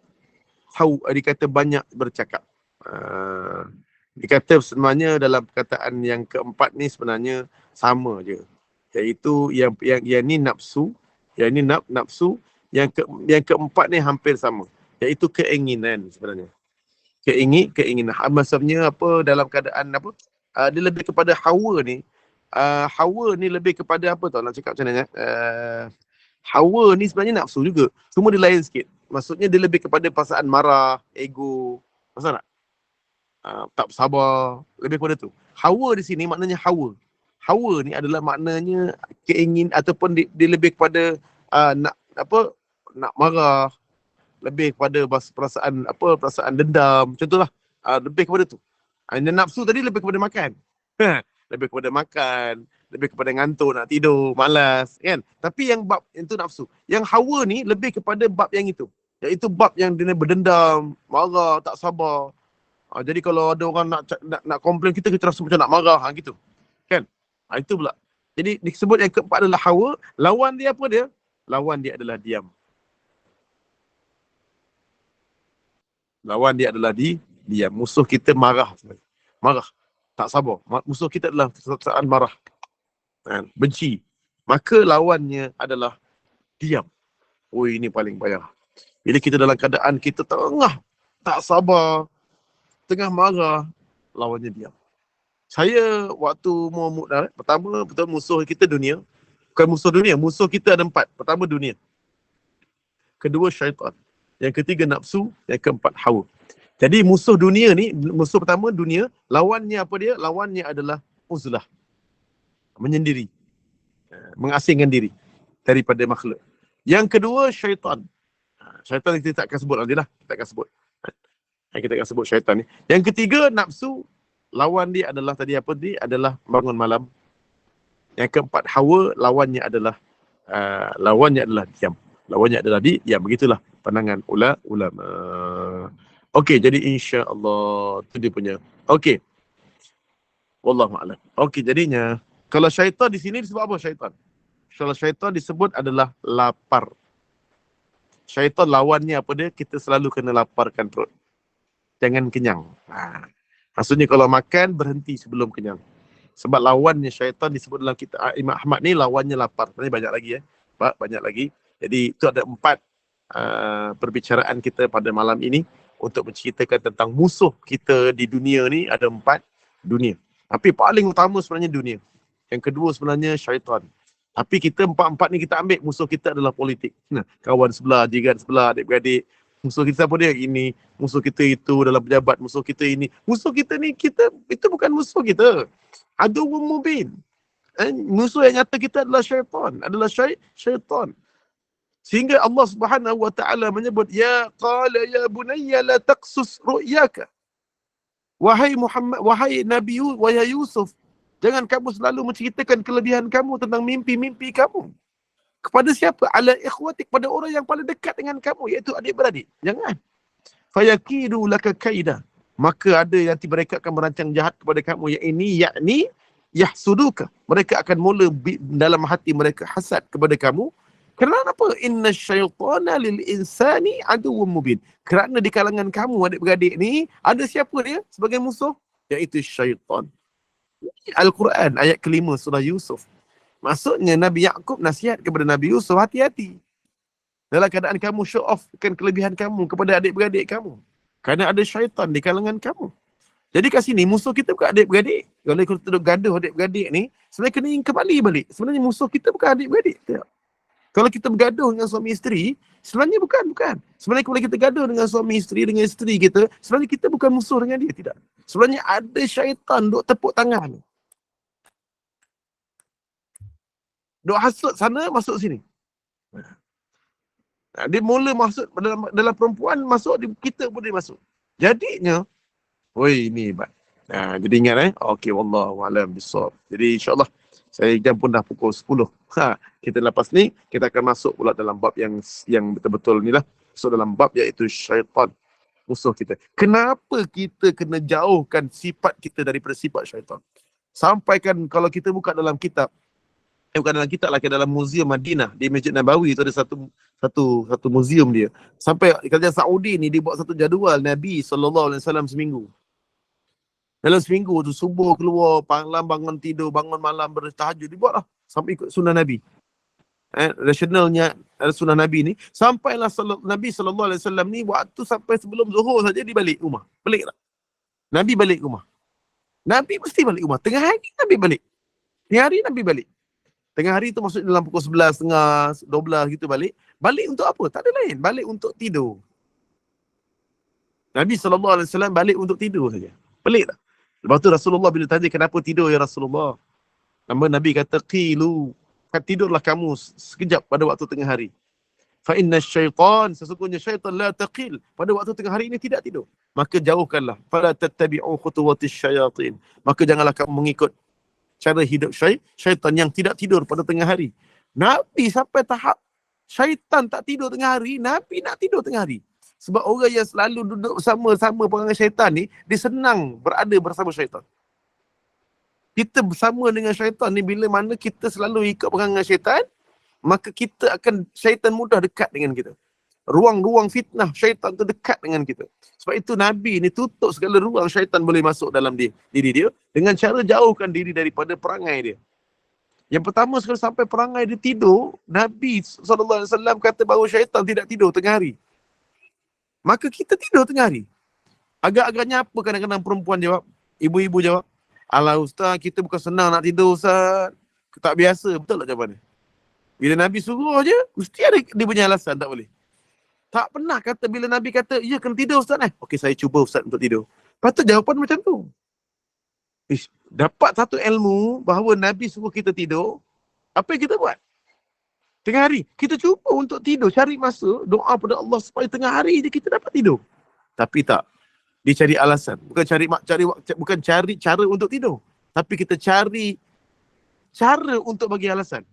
dikata banyak bercakap. Dikata sebenarnya dalam perkataan yang keempat ni sebenarnya sama je. Iaitu yang ni nafsu, yang ni nafsu, yang keempat ni hampir sama. Iaitu keinginan sebenarnya. Keinginan. Maksudnya apa dalam keadaan apa? Dia lebih kepada hawa ni. Hawa ni lebih kepada apa tau nak cakap macam mana? Hawa ni sebenarnya nafsu juga. Cuma dia lain sikit. Maksudnya dia lebih kepada perasaan marah, ego. Maksud tak? Tak sabar. Lebih kepada tu. Hawa di sini maknanya hawa. Hawa ni adalah maknanya ataupun dia lebih kepada nak marah, lebih kepada perasaan dendam, contohlah. Lebih kepada tu. Nafsu tadi lebih kepada makan. Lebih kepada makan, lebih kepada ngantuk, nak tidur, malas, kan? Tapi yang bab itu nafsu. Yang hawa ni lebih kepada bab yang itu. Iaitu bab yang dia berdendam, marah, tak sabar. Jadi kalau ada orang nak komplain kita rasa macam nak marah, gitu. Kan? Itu pula. Jadi disebut yang keempat adalah hawa. Lawan dia apa dia? Lawan dia adalah diam. Lawan dia adalah diam. Musuh kita marah. Marah. Tak sabar. Musuh kita adalah perasaan marah. Benci. Maka lawannya adalah diam. Ini paling payah. Bila kita dalam keadaan kita tengah tak sabar, tengah marah, lawannya diam. Saya waktu pertama betul musuh kita dunia. Bukan musuh dunia, musuh kita ada 4. Pertama dunia. Kedua syaitan. Yang ketiga nafsu, yang keempat hawa. Jadi musuh dunia ni, musuh pertama dunia, lawannya apa dia? Lawannya adalah uzlah. Menyendiri. Mengasingkan diri daripada makhluk. Yang kedua syaitan. Syaitan kita tak akan sebut nanti lah. Kita akan sebut. Kita akan sebut syaitan ni. Yang ketiga nafsu. Lawan dia adalah tadi apa dia? Adalah bangun malam. Yang keempat hawa, lawannya adalah diam. Lawannya adalah diam. Begitulah pandangan ulama. Okey, jadi insya-Allah itu dia punya. Okey. Wallahu a'lam. Okey, jadinya kalau syaitan di sini disebut apa syaitan? Kalau syaitan disebut adalah lapar. Syaitan lawannya apa dia? Kita selalu kena laparkan perut. Jangan kenyang. Maksudnya kalau makan, berhenti sebelum kenyang. Sebab lawannya syaitan disebut dalam kitab Imam Ahmad ni, lawannya lapar. Sebenarnya banyak lagi banyak lagi. Jadi itu ada 4 perbicaraan kita pada malam ini untuk menceritakan tentang musuh kita di dunia ni. Ada 4 dunia. Tapi paling utama sebenarnya dunia. Yang kedua sebenarnya syaitan. Tapi kita 4 ni kita ambil musuh kita adalah politik. Nah, kawan sebelah, jiran sebelah, adik-beradik. Musuh kita siapa dia? Ini. Musuh kita itu dalam pejabat. Musuh kita ini. Musuh kita ni, itu bukan musuh kita. Aduwwum mubin. Musuh yang nyata kita adalah syaitan. Adalah syaitan. Sehingga Allah Subhanahu wa taala menyebut, ya qala ya bunayya la taqsus ru'yaka. Wahai Muhammad, wahai Nabi, wahai Yusuf, jangan kamu selalu menceritakan kelebihan kamu tentang mimpi-mimpi kamu. Kepada siapa? Ala ikhwatik, pada orang yang paling dekat dengan kamu, iaitu adik-beradik. Jangan. Fayakidu laka kaida. Maka ada nanti mereka akan merancang jahat kepada kamu, yakni yahsuduka. Mereka akan mula dalam hati mereka hasad kepada kamu. Kenapa? Inna syaitana lil insani aduwwum mubin. Kerana di kalangan kamu adik-beradik ni ada siapa dia sebagai musuh? Iaitu syaitan. Al-Quran ayat ke-5 surah Yusuf. Maksudnya Nabi Yaqub nasihat kepada Nabi Yusuf, hati-hati. Dalam keadaan kamu show off kan kelebihan kamu kepada adik-beradik kamu. Kerana ada syaitan di kalangan kamu. Jadi kat sini musuh kita bukan adik-beradik. Kalau kita duduk gaduh adik-beradik ni, sebenarnya kena kembali balik. Sebenarnya musuh kita bukan adik-beradik. Kalau kita bergaduh dengan suami isteri, sebenarnya bukan. Sebenarnya kalau kita gaduh dengan suami isteri, dengan isteri kita, sebenarnya kita bukan musuh dengan dia, tidak. Sebenarnya ada syaitan duk tepuk tangan. Duk hasut sana, masuk sini. Dia mula masuk dalam perempuan, masuk, kita pun dia masuk. Jadinya, ini hebat. Jadi ingat okey, wallahu a'lam bissawab. Jadi insya-Allah saya jam pun dah pukul 10. Kita lepas ni kita akan masuk pula dalam bab yang betul-betul ni lah. Masuk dalam bab iaitu syaitan, musuh kita. Kenapa kita kena jauhkan sifat kita daripada sifat syaitan? Sampaikan kalau kita buka dalam kitab, bukan dalam kitab lah, dalam muzium Madinah di Masjid Nabawi tu ada satu muzium dia. Sampai kerajaan Saudi ni dia buat satu jadual Nabi SAW seminggu. Dalam seminggu tu subuh keluar, malam bangun tidur, bangun malam bertahajud, dibuatlah sampai ikut sunnah Nabi. Rasionalnya sunnah Nabi ni, sampailah Nabi SAW ni waktu sampai sebelum zuhur saja dia balik rumah. Pelik tak? Nabi balik rumah. Nabi mesti balik rumah. Tengah hari Nabi balik. Tengah hari Nabi balik. Tengah hari tu maksud dalam pukul 11.30, 12 gitu balik. Balik untuk apa? Tak ada lain. Balik untuk tidur. Nabi SAW balik untuk tidur saja. Pelik tak? Lepas tu Rasulullah bila tanya kenapa tidur ya Rasulullah? Nabi kata qilu, tidurlah kamu sekejap pada waktu tengah hari. Fa inna syaitan, sesungguhnya syaitan la taqil, pada waktu tengah hari ini tidak tidur. Maka jauhkanlah, fala tattabi'u khutuwatis syayatin. Maka janganlah kamu mengikut cara hidup syaitan yang tidak tidur pada tengah hari. Nabi sampai tahap syaitan tak tidur tengah hari, Nabi nak tidur tengah hari. Sebab orang yang selalu duduk bersama-sama perangai syaitan ni, dia senang berada bersama syaitan. Kita bersama dengan syaitan ni, bila mana kita selalu ikut perangai syaitan, maka kita akan, syaitan mudah dekat dengan kita. Ruang-ruang fitnah syaitan tu dekat dengan kita. Sebab itu Nabi ni tutup segala ruang syaitan boleh masuk dalam diri dia, dengan cara jauhkan diri daripada perangai dia. Yang pertama sekali sampai perangai dia tidur, Nabi SAW kata bahawa syaitan tidak tidur tengah hari. Maka kita tidur tengah hari. Agak-agaknya apa kadang-kadang perempuan jawab? Ibu-ibu jawab, alah ustaz, kita bukan senang nak tidur ustaz. Tak biasa. Betul tak jawapannya? Bila Nabi suruh je, mesti ada dia punya alasan, tak boleh. Tak pernah kata bila Nabi kata, ya kena tidur ustaz okey, saya cuba ustaz untuk tidur. Patut jawapan macam tu. Dapat satu ilmu bahawa Nabi suruh kita tidur, apa yang kita buat? Tengah hari, kita cuba untuk tidur, cari masa, doa pada Allah supaya tengah hari je kita dapat tidur. Tapi tak. Dia cari alasan. Bukan cari cara untuk tidur. Tapi kita cari cara untuk bagi alasan.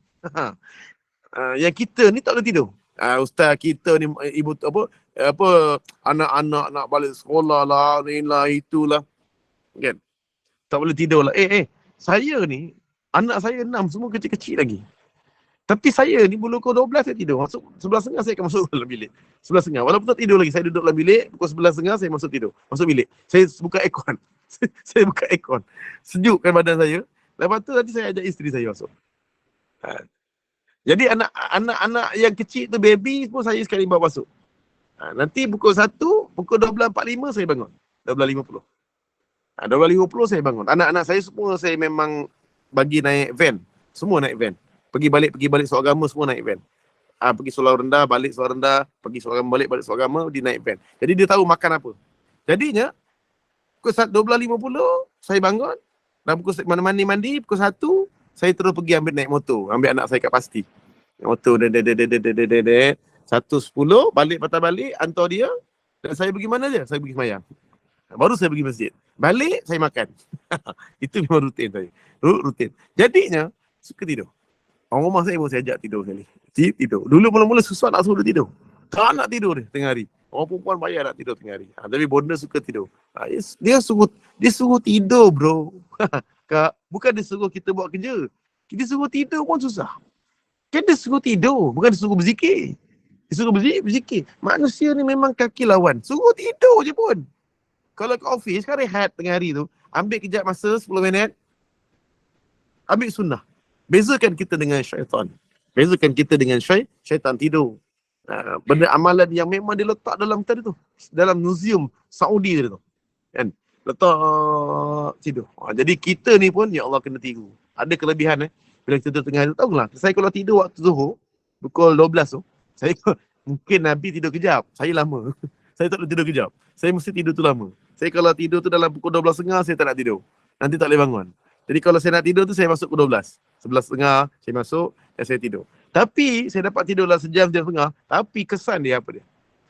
Yang kita ni tak boleh tidur. Ustaz kita ni, ibu anak-anak nak balik sekolah lah, inilah, itulah. Kan? Tak boleh tidur lah. Saya ni, anak saya 6, semua kecil-kecil lagi. Tapi saya ni pukul 12 saya tidur. Masuk 11.30 saya akan masuk dalam bilik. 11.30. Walaupun tak tidur lagi, saya duduk dalam bilik. Pukul 11.30 saya masuk tidur. Masuk bilik. Saya buka aircon. Saya buka aircon. Sejuk kan badan saya. Lepas tu nanti saya ajak isteri saya masuk. Jadi anak-anak yang kecil tu, baby pun saya sekali bawa masuk. Nanti pukul 1, pukul 12.45 saya bangun. 12.50. 12.50 saya bangun. Anak-anak saya semua saya memang bagi naik van. Semua naik van. Pergi balik solat agama semua naik van. Pergi solat rendah, balik solat rendah, pergi solat agama, balik solat agama, dia naik van. Jadi dia tahu makan apa. Jadinya, pukul 12.50 saya bangun. Dan pukul mandi, pukul 1, saya terus pergi ambil naik motor. Ambil anak saya kat Pasti. Naik motor, 1.10, patah balik, hantar dia. Dan saya pergi mana je? Saya pergi semayang. Baru saya pergi masjid. Balik, saya makan. Itu memang rutin saya. Rutin. Jadinya, suka tidur. Orang rumah saya pun saya ajak tidur sekali. Tidur. Dulu mula-mula susah nak suruh tidur. Tak nak tidur dia tengah hari. Orang perempuan bayar nak tidur tengah hari. Tapi bonda suka tidur. Dia suruh tidur, bro. Kak, bukan dia suruh kita buat kerja. Kita suruh tidur pun susah. Kan dia suruh tidur, bukan dia suruh berzikir. Dia suruh berzikir. Manusia ni memang kaki lawan. Suruh tidur je pun. Kalau ke office, kan rehat tengah hari tu. Ambil kejap masa 10 minit. Ambil sunnah. Bezakan kita dengan syaitan. Bezakan kita dengan syaitan tidur. Benda amalan yang memang dia letak dalam tadi tu. Dalam museum Saudi tu. Kan? Letak tidur. Jadi kita ni pun, ya Allah kena tiru. Ada kelebihan bila kita tidur tengah hari tu. Tahu lah, saya kalau tidur waktu Zuhur, pukul 12 tu, saya mungkin Nabi tidur kejap. Saya lama. Saya tak boleh tidur kejap. Saya mesti tidur tu lama. Saya kalau tidur tu dalam pukul 12.30, saya tak nak tidur. Nanti tak boleh bangun. Jadi kalau saya nak tidur tu, saya masuk pukul 12. 11.30, saya masuk dan saya tidur. Tapi, saya dapat tidur dalam sejam setengah. Tapi kesan dia apa dia?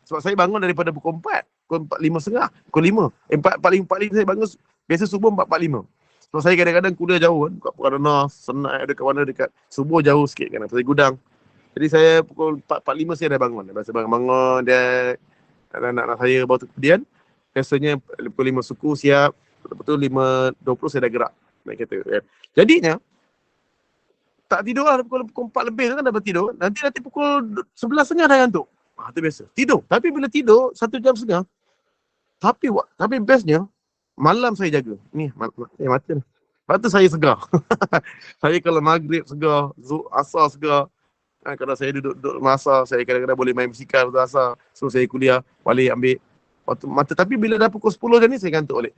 Sebab saya bangun daripada pukul 4. Pukul 4.45, pukul 5. 4.45 saya bangun. Biasa subuh 4.45. Sebab saya kadang-kadang kuliah jauh kan. Kat Pukaranas, Senai, dekat mana dekat. Subuh jauh sikit kan. Saya gudang. Jadi saya pukul 4.45 saya dah bangun. Biasa bangun dia. Anak-anak saya baru tu kemudian. Biasanya pukul 5 suku siap. Betul 5.20 saya dah gerak. Naik kereta kan. Jadinya, tak tidur lah pukul 4 lebih tu kan dah bertidur. Nanti pukul 11.30 dah ngantuk. Itu biasa. Tidur. Tapi bila tidur, 1 jam setengah. Tapi bestnya, malam saya jaga. Ni, mata ni. Lepas tu saya segar. Saya kalau maghrib segar, asar segar. Kalau saya duduk masa, saya kadang-kadang boleh main musikal waktu asar. So saya kuliah, balik ambil mata. Tapi bila dah pukul 10 dah ni, saya ngantuk balik.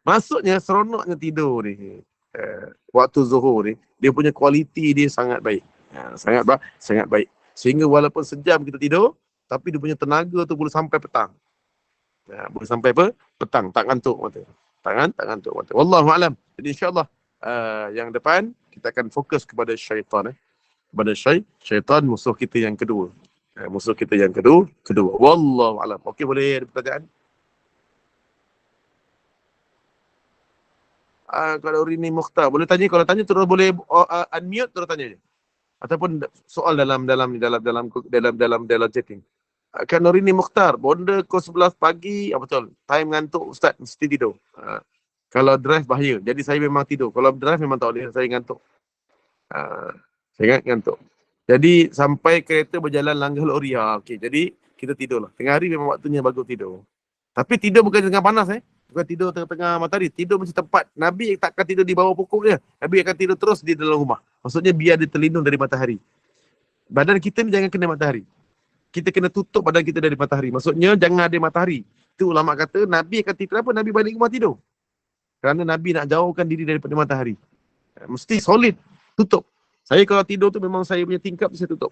Maksudnya, seronoknya tidur ni. Waktu Zuhur ni, dia punya kualiti dia sangat baik. Sangat baik. Sehingga walaupun sejam kita tidur, tapi dia punya tenaga tu boleh sampai petang. Boleh sampai petang. Tak ngantuk mata. Tak ngantuk mata. Wallahualam. Jadi insyaAllah, yang depan, kita akan fokus kepada syaitan. Kepada syaitan, musuh kita yang kedua. Musuh kita yang kedua. Wallahualam. Okey, boleh ada pertanyaan? Kalau Rini Mukhtar, boleh tanya. Kalau tanya terus boleh unmute, terus tanya je. Ataupun soal dalam chatting. Kan Rini Mukhtar, bonda pukul 11 pagi, betul. Time ngantuk Ustaz, mesti tidur. Kalau drive bahaya. Jadi saya memang tidur. Kalau drive memang tak boleh, saya ngantuk. Saya ngantuk. Jadi sampai kereta berjalan langgar lori. Okey, jadi kita tidur lah. Tengah hari memang waktunya bagus tidur. Tapi tidur bukan tengah panas Bukan tidur tengah-tengah matahari. Tidur macam tempat. Nabi takkan tidur di bawah pokok dia. Nabi akan tidur terus di dalam rumah. Maksudnya biar dia terlindung dari matahari. Badan kita ni jangan kena matahari. Kita kena tutup badan kita dari matahari. Maksudnya jangan ada matahari. Itu ulama kata Nabi akan tidur. Kenapa Nabi balik rumah tidur? Kerana Nabi nak jauhkan diri daripada matahari. Mesti solid. Tutup. Saya kalau tidur tu memang saya punya tingkap saya tutup.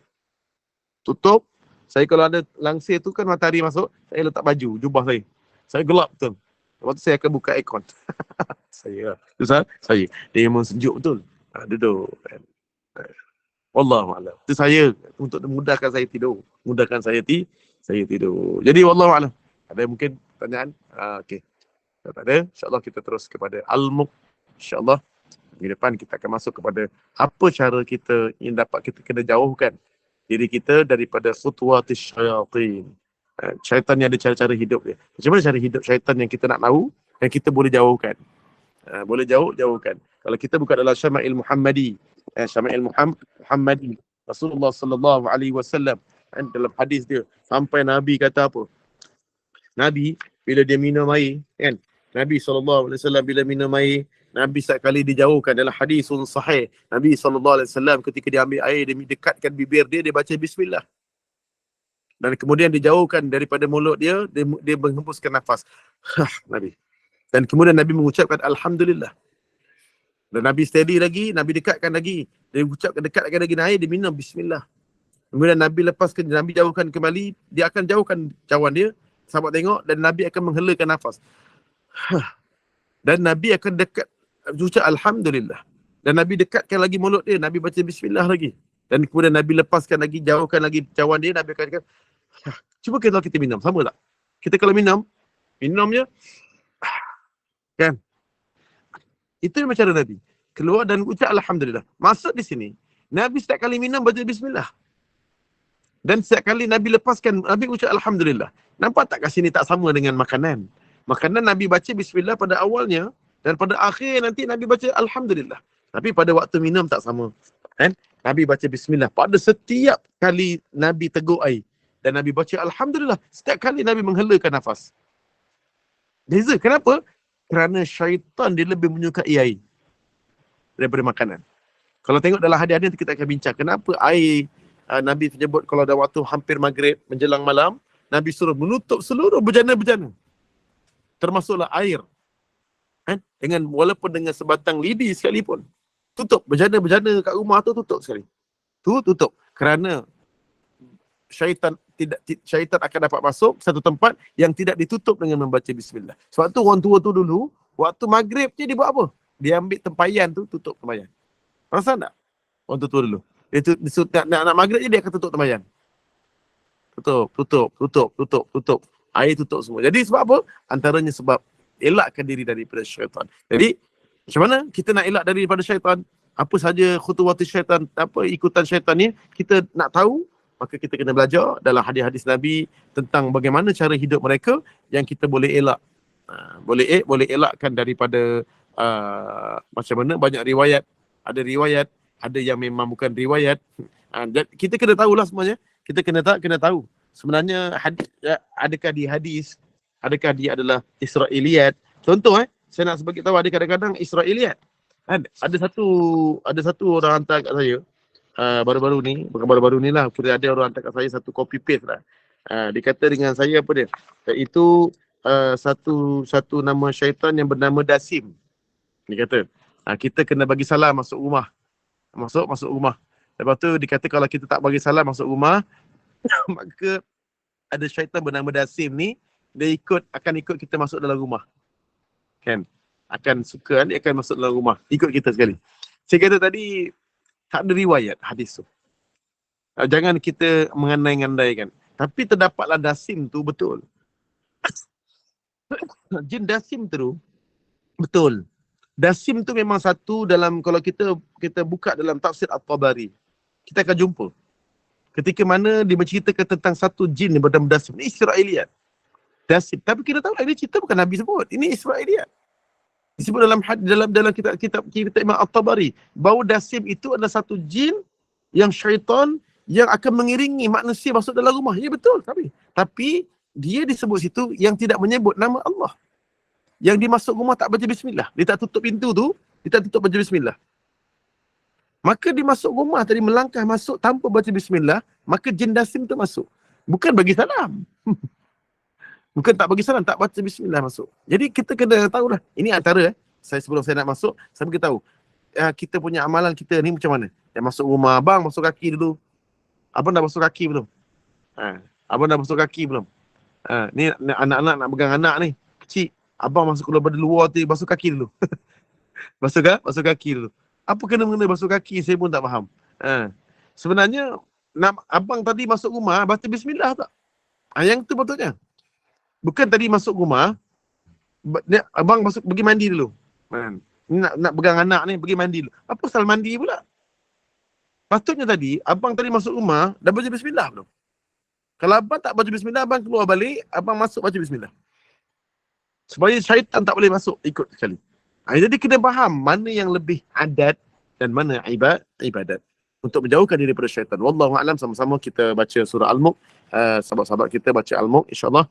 Tutup. Saya kalau ada langsir tu kan matahari masuk. Saya letak baju, jubah saya. Saya gelap betul. Lepas tu saya akan buka aircon. Saya. Dia memang sejuk betul. Duduk. Wallahualam. Itu saya untuk memudahkan saya tidur. Mudahkan saya tidur. Jadi wallahualam. Ada mungkin pertanyaan? Okey. Kalau tak ada, insyaAllah kita terus kepada Al-Muq. InsyaAllah di depan kita akan masuk kepada apa cara kita yang dapat kita kena jauhkan diri kita daripada khutwatis syaitan. Syaitan ni ada cara-cara hidup dia. Macam mana cara hidup syaitan yang kita nak tahu dan kita boleh jauhkan. Boleh jauhkan. Kalau kita buka dalam Syama'il Muhammadi, Syama'il Muhammadi, Rasulullah sallallahu alaihi wasallam, dalam hadis dia sampai Nabi kata apa? Nabi bila dia minum air, kan? Nabi SAW bila minum air, Nabi sekali dijauhkan dalam hadisun sahih. Nabi SAW ketika dia ambil air, dia dekatkan bibir dia, dia baca bismillah. Dan kemudian dijauhkan daripada mulut dia, dia menghembuskan nafas. Nabi. Dan kemudian Nabi mengucapkan Alhamdulillah. Dan Nabi steady lagi, Nabi dekatkan lagi. Dia ucapkan dekatkan lagi air, dia minum bismillah. Kemudian Nabi lepaskan, Nabi jauhkan kembali, dia akan jauhkan cawan dia, sahabat tengok, dan Nabi akan menghelakan nafas. Dan Nabi akan dekat, ucap Alhamdulillah. Dan Nabi dekatkan lagi mulut dia, Nabi baca bismillah lagi. Dan kemudian Nabi lepaskan lagi, jauhkan lagi cawan dia, Nabi akan kata, cuba kalau kita minum, sama tak? Kita kalau minumnya, kan? Itu memang cara Nabi. Keluar dan ucap Alhamdulillah. Maksud di sini, Nabi setiap kali minum baca bismillah. Dan setiap kali Nabi lepaskan, Nabi ucap Alhamdulillah. Nampak tak kat sini tak sama dengan makanan? Makanan Nabi baca bismillah pada awalnya, dan pada akhir nanti Nabi baca Alhamdulillah. Tapi pada waktu minum tak sama. Kan? Nabi baca bismillah. Pada setiap kali Nabi teguk air, dan Nabi baca Alhamdulillah. Setiap kali Nabi menghelakan nafas. Beza. Kenapa? Kerana syaitan dia lebih menyukai air daripada makanan. Kalau tengok dalam hadis-hadis kita akan bincang kenapa air Nabi menyebut kalau dah waktu hampir maghrib menjelang malam, Nabi suruh menutup seluruh bejana-bejana. Termasuklah air. Kan? Walaupun dengan sebatang lidi sekalipun. Tutup. Bejana-bejana kat rumah tu tutup sekali. Tutup. Kerana syaitan akan dapat masuk satu tempat yang tidak ditutup dengan membaca bismillah. Sebab tu orang tua tu dulu, waktu maghrib je dia buat apa? Dia ambil tempayan tu, tutup tempayan. Perasan tak? Orang tua dulu. Dia nak maghrib je dia akan tutup tempayan. Tutup. Air tutup semua. Jadi sebab apa? Antaranya sebab elakkan diri daripada syaitan. Jadi macam mana kita nak elak daripada syaitan? Apa saja khutuwati syaitan, apa ikutan syaitan ni, kita nak tahu, maka kita kena belajar dalam hadis-hadis Nabi tentang bagaimana cara hidup mereka yang kita boleh elak. Boleh elakkan daripada macam mana banyak riwayat. Ada riwayat, ada yang memang bukan riwayat. Kita kena tahulah semuanya. Kita kena tahu. Sebenarnya hadis, adakah dia adalah Israiliyat. Contoh saya nak sebagai tahu, ada kadang-kadang Israiliyat. Ada satu orang hantar kat saya baru-baru ni, bukan baru-baru ni lah, ada orang hantar kat saya satu copy paste lah. Dia kata dengan saya apa dia? Iaitu satu nama syaitan yang bernama Dasim. Dia kata kita kena bagi salam masuk rumah. Masuk rumah. Lepas tu dia kata kalau kita tak bagi salam masuk rumah, maka ada syaitan bernama Dasim ni, dia akan ikut kita masuk dalam rumah. Kan? Dia akan masuk dalam rumah. Ikut kita sekali. Saya kata tadi, tak ada riwayat hadis tu. Jangan kita mengandai-ngandaikan. Tapi terdapatlah Dasim tu betul. Jin Dasim tu betul. Dasim tu memang satu dalam, kalau kita buka dalam tafsir At-Tabari, kita akan jumpa. Ketika mana dia menceritakan tentang satu jin yang bernama Dasim. Ini Israiliyat. Dasim. Tapi kita tahu lah, ini cerita bukan Nabi sebut. Ini Israiliyat. Disebut dalam kitab Imam At-Tabari bahawa Dasim itu adalah satu jin yang syaitan yang akan mengiringi manusia masuk dalam rumah. Ya betul. Tapi dia disebut situ yang tidak menyebut nama Allah. Yang dia masuk rumah tak baca bismillah. Dia tak tutup pintu tu, dia tak tutup baca bismillah. Maka dia masuk rumah tadi, melangkah masuk tanpa baca bismillah, maka jin Dasim tu masuk. Bukan bagi salam. Bukan tak bagi salam, tak baca bismillah masuk. Jadi kita kena tahulah. Ini antara sebelum saya nak masuk, saya beritahu kita punya amalan kita ni macam mana. Yang masuk rumah, abang masuk kaki dulu. Abang dah masuk kaki belum? Abang dah masuk kaki belum? Ni anak-anak nak pegang anak ni, kecil. Abang masuk keluar pada luar tu, basuh kaki dulu. Basuh kaki dulu. Apa kena mengenai basuh kaki, saya pun tak faham. Sebenarnya, abang tadi masuk rumah, baca bismillah tak? Yang tu patutnya. Bukan tadi masuk rumah, abang pergi mandi dulu. Nak pegang anak ni, pergi mandi dulu. Apa pasal mandi pula? Patutnya tadi, abang tadi masuk rumah, dah baca bismillah belum? Kalau abang tak baca bismillah, abang keluar balik, abang masuk baca bismillah. Supaya syaitan tak boleh masuk, ikut sekali. Jadi kena faham mana yang lebih adat dan mana ibadat. Untuk menjauhkan diri daripada syaitan. Wallahu a'lam. Sama-sama kita baca surah Al-Mulk. Sahabat-sahabat kita baca Al-Mulk, insyaAllah.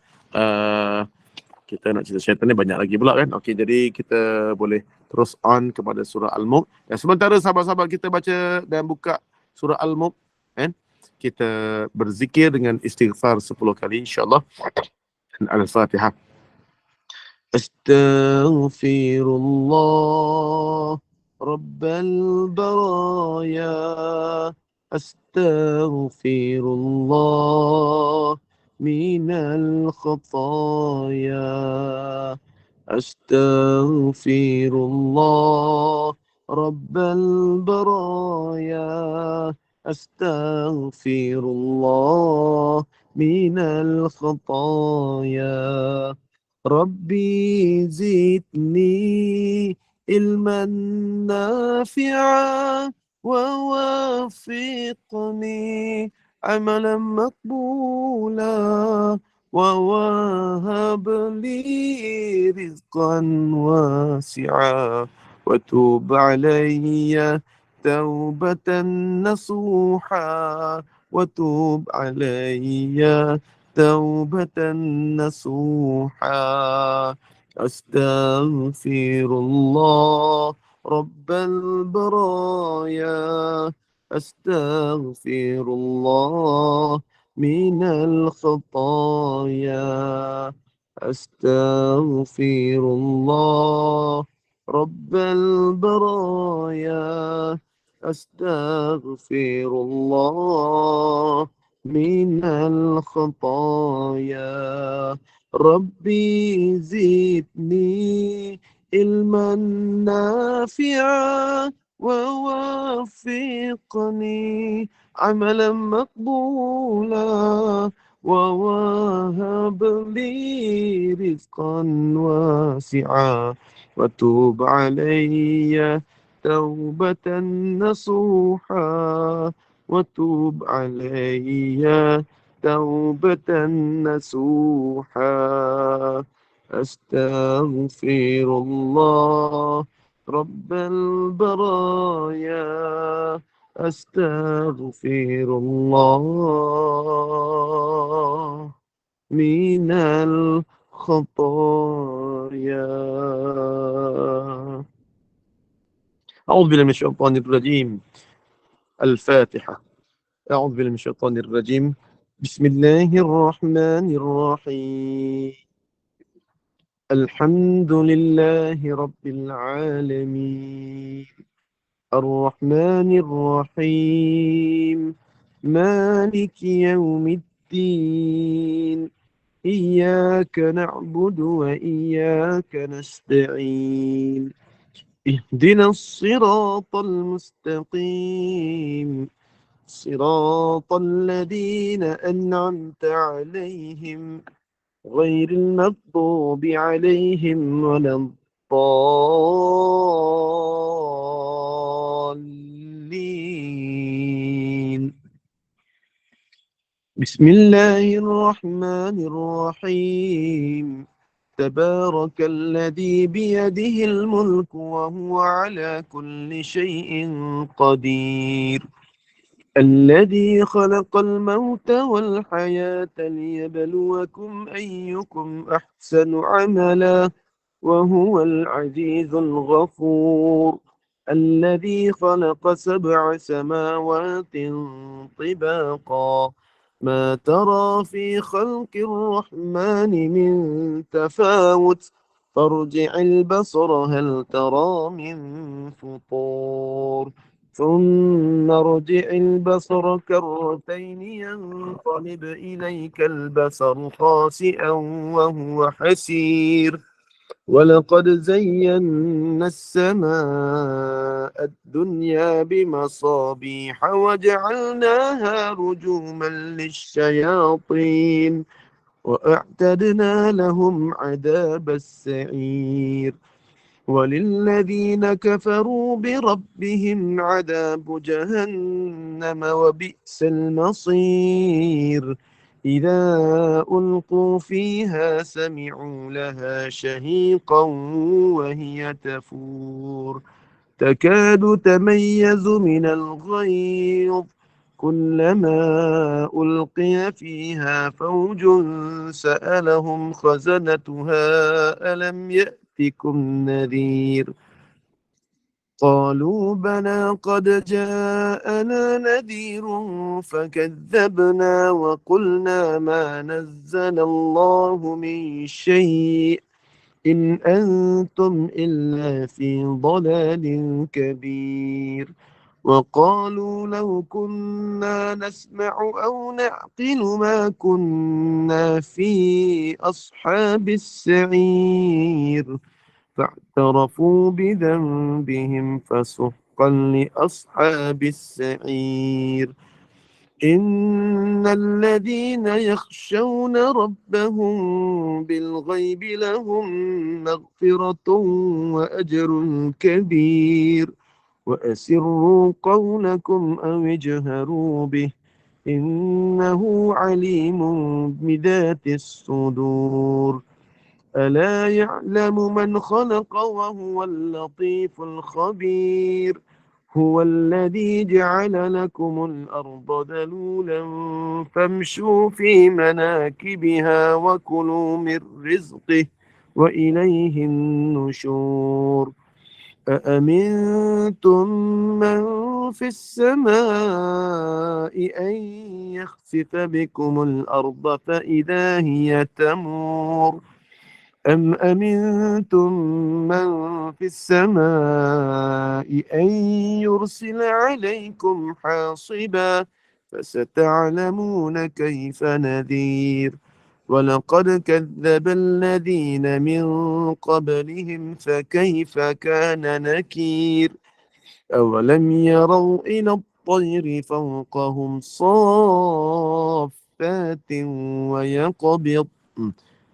Kita nak cerita syaitan ni banyak lagi pula kan. Okey, jadi kita boleh terus on kepada surah Al-Mulk. Dan sementara sahabat-sahabat kita baca dan buka surah Al-Mulk kan, kita berzikir dengan istighfar 10 kali insya-Allah. Dan Al-Fatihah. Astaghfirullah Rabbal baraya. Astaghfirullah minal khataya. Astaghfirullah Rabbal baraya. Astaghfirullah minal khataya. Rabbi zidni ilman nafi'a wa wafiqni amalan maqbula wa wahab li rizqan wasi'a wa tub alayya taubatan nasuha wa tub alayya توبة نصوحا أستغفر الله رب البرايا أستغفر الله من الخطايا أستغفر الله رب البرايا أستغفر الله من الخطايا ربي زدني علما نافعا ووفقني عملا مقبولا ووهب لي رزقا واسعا وتوب علي توبة نصوحا وتوب علي توبة نصوحا أستغفر الله رب البرايا أستغفر الله من الخطايا. أعوذ بالله من الشيطان الرجيم. الفاتحة. أعوذ بالله من الشيطان الرجيم. بسم الله الرحمن الرحيم. الحمد لله رب العالمين الرحمن الرحيم مالك يوم الدين إياك نعبد وإياك نستعين اهدنا الصراط المستقيم صراط الذين أنعمت عليهم غير المغضوب عليهم ولا الضالين. بسم الله الرحمن الرحيم. تبارك الذي بيده الملك وهو على كل شيء قدير الذي خلق الموت والحياة ليبلوكم أيكم أحسن عملا وهو العزيز الغفور الذي خلق 7 سماوات طباقا ما ترى في خلق الرحمن من تفاوت فارجع البصر هل ترى من فطور ثم ارجع البصر كرتين ينقلب إليك البصر خاسئا وهو حسير ولقد زينا السماء الدنيا بمصابيح وجعلناها رجوما للشياطين وأعتدنا لهم عذاب السعير وللذين كفروا بربهم عذاب جهنم وبئس المصير إذا ألقوا فيها سمعوا لها شهيقا وهي تفور تكاد تميز من الغيظ كلما ألقي فيها فوج سألهم خزنتها ألم يأتكم نذير قالوا بلى قد جاءنا نذير فكذبنا وقلنا ما نزل الله من شيء إن أنتم إلا في ضلال كبير وقالوا لو كنا نسمع أو نعقل ما كنا في أصحاب السعير فاعترفوا بذنبهم فسحقا لأصحاب السعير إن الذين يخشون ربهم بالغيب لهم مغفرة وأجر كبير وأسروا قولكم أو اجهروا به إنه عليم بذات الصدور ألا يعلم من خلق وهو اللطيف الخبير هو الذي جعل لكم الأرض ذلولا فامشوا في مناكبها وكلوا من رزقه وإليه النشور أأمنتم من في السماء أن يخسف بكم الأرض فإذا هي تمور أم أمنتم من في السماء أن يرسل عليكم حاصبا فستعلمون كيف نذير ولقد كذب الذين من قبلهم فكيف كان نكير أولم يروا إلى الطير فوقهم صافات ويقبض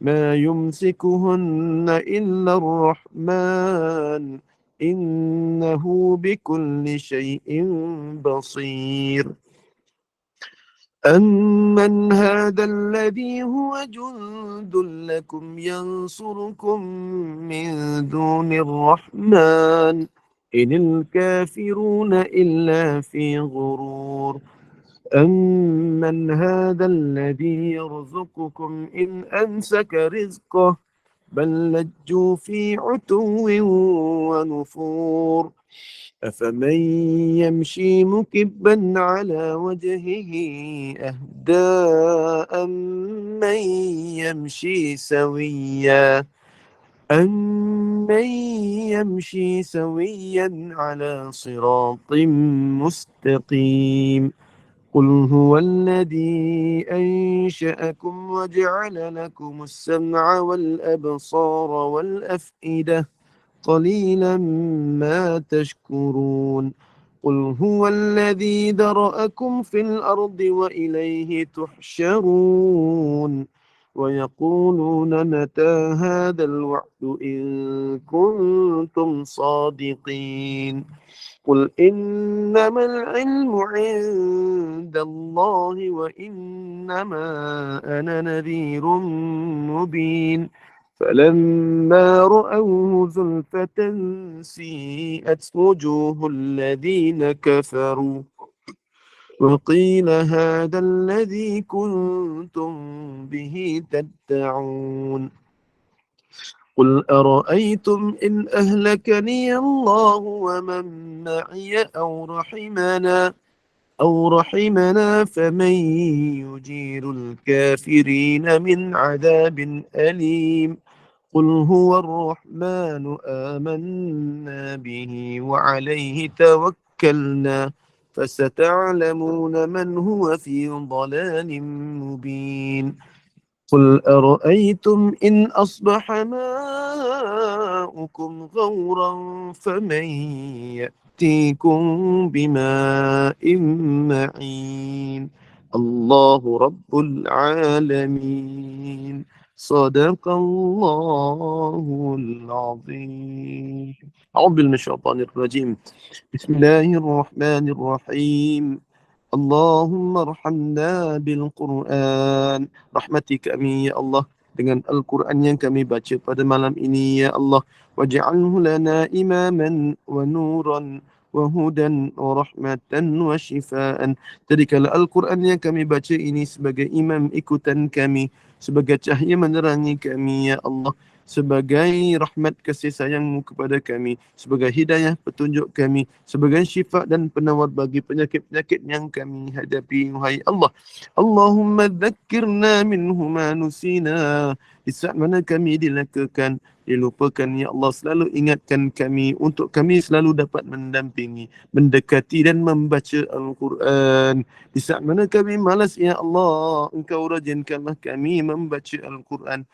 ما يمسكهن إلا الرحمن إنه بكل شيء بصير أمن هذا الذي هو جند لكم ينصركم من دون الرحمن إن الكافرون إلا في غرور أمن هذا الذي يرزقكم إن أمسك رزقه بل لجوا في عتو ونفور أفمن يمشي مكبا على وجهه أهدى أمن يمشي سويا على صراط مستقيم قل هو الذي أنشأكم وجعل لكم السمع والأبصار والأفئدة قليلا ما تشكرون قل هو الذي ذرأكم في الأرض وإليه تحشرون ويقولون متى هذا الوعد إن كنتم صادقين قل إنما العلم عند الله وإنما أنا نذير مبين فلما رأوه زلفة سيئت وجوه الذين كفروا وقيل هذا الذي كنتم به تدعون قل أرأيتم إن أهلكني الله ومن معي أو رحمنا فمن يجير الكافرين من عذاب أليم قل هو الرحمن آمنا به وعليه توكلنا فستعلمون من هو في ضلال مبين قل أرأيتم إن أصبح ماؤكم غورا فمن يأتيكم بماء معين الله رب العالمين صدق الله العظيم أعوذ بالله من الشيطان الرجيم بسم الله الرحمن الرحيم اللهم ارhamna bil Quran. Rahmati kami ya Allah dengan Al-Quran yang kami baca pada malam ini ya Allah. Waj'alhu lana imaman wa nuran وهدى ورحمة وشفاء. Jadikanlah Al-Quran yang kami baca ini sebagai imam ikutan kami, sebagai cahaya menerangi kami, ya Allah, sebagai rahmat kasih sayangmu kepada kami, sebagai hidayah petunjuk kami, sebagai syifa dan penawar bagi penyakit-penyakit yang kami hadapi, wahai Allah. Allahumma dhakkirna minhu ma nusina. Di saat mana kami dilakakan, dilupakan, ya Allah, selalu ingatkan kami untuk kami selalu dapat mendampingi, mendekati dan membaca Al-Quran. Di saat mana kami malas, ya Allah, Engkau rajinkanlah kami membaca Al-Quran.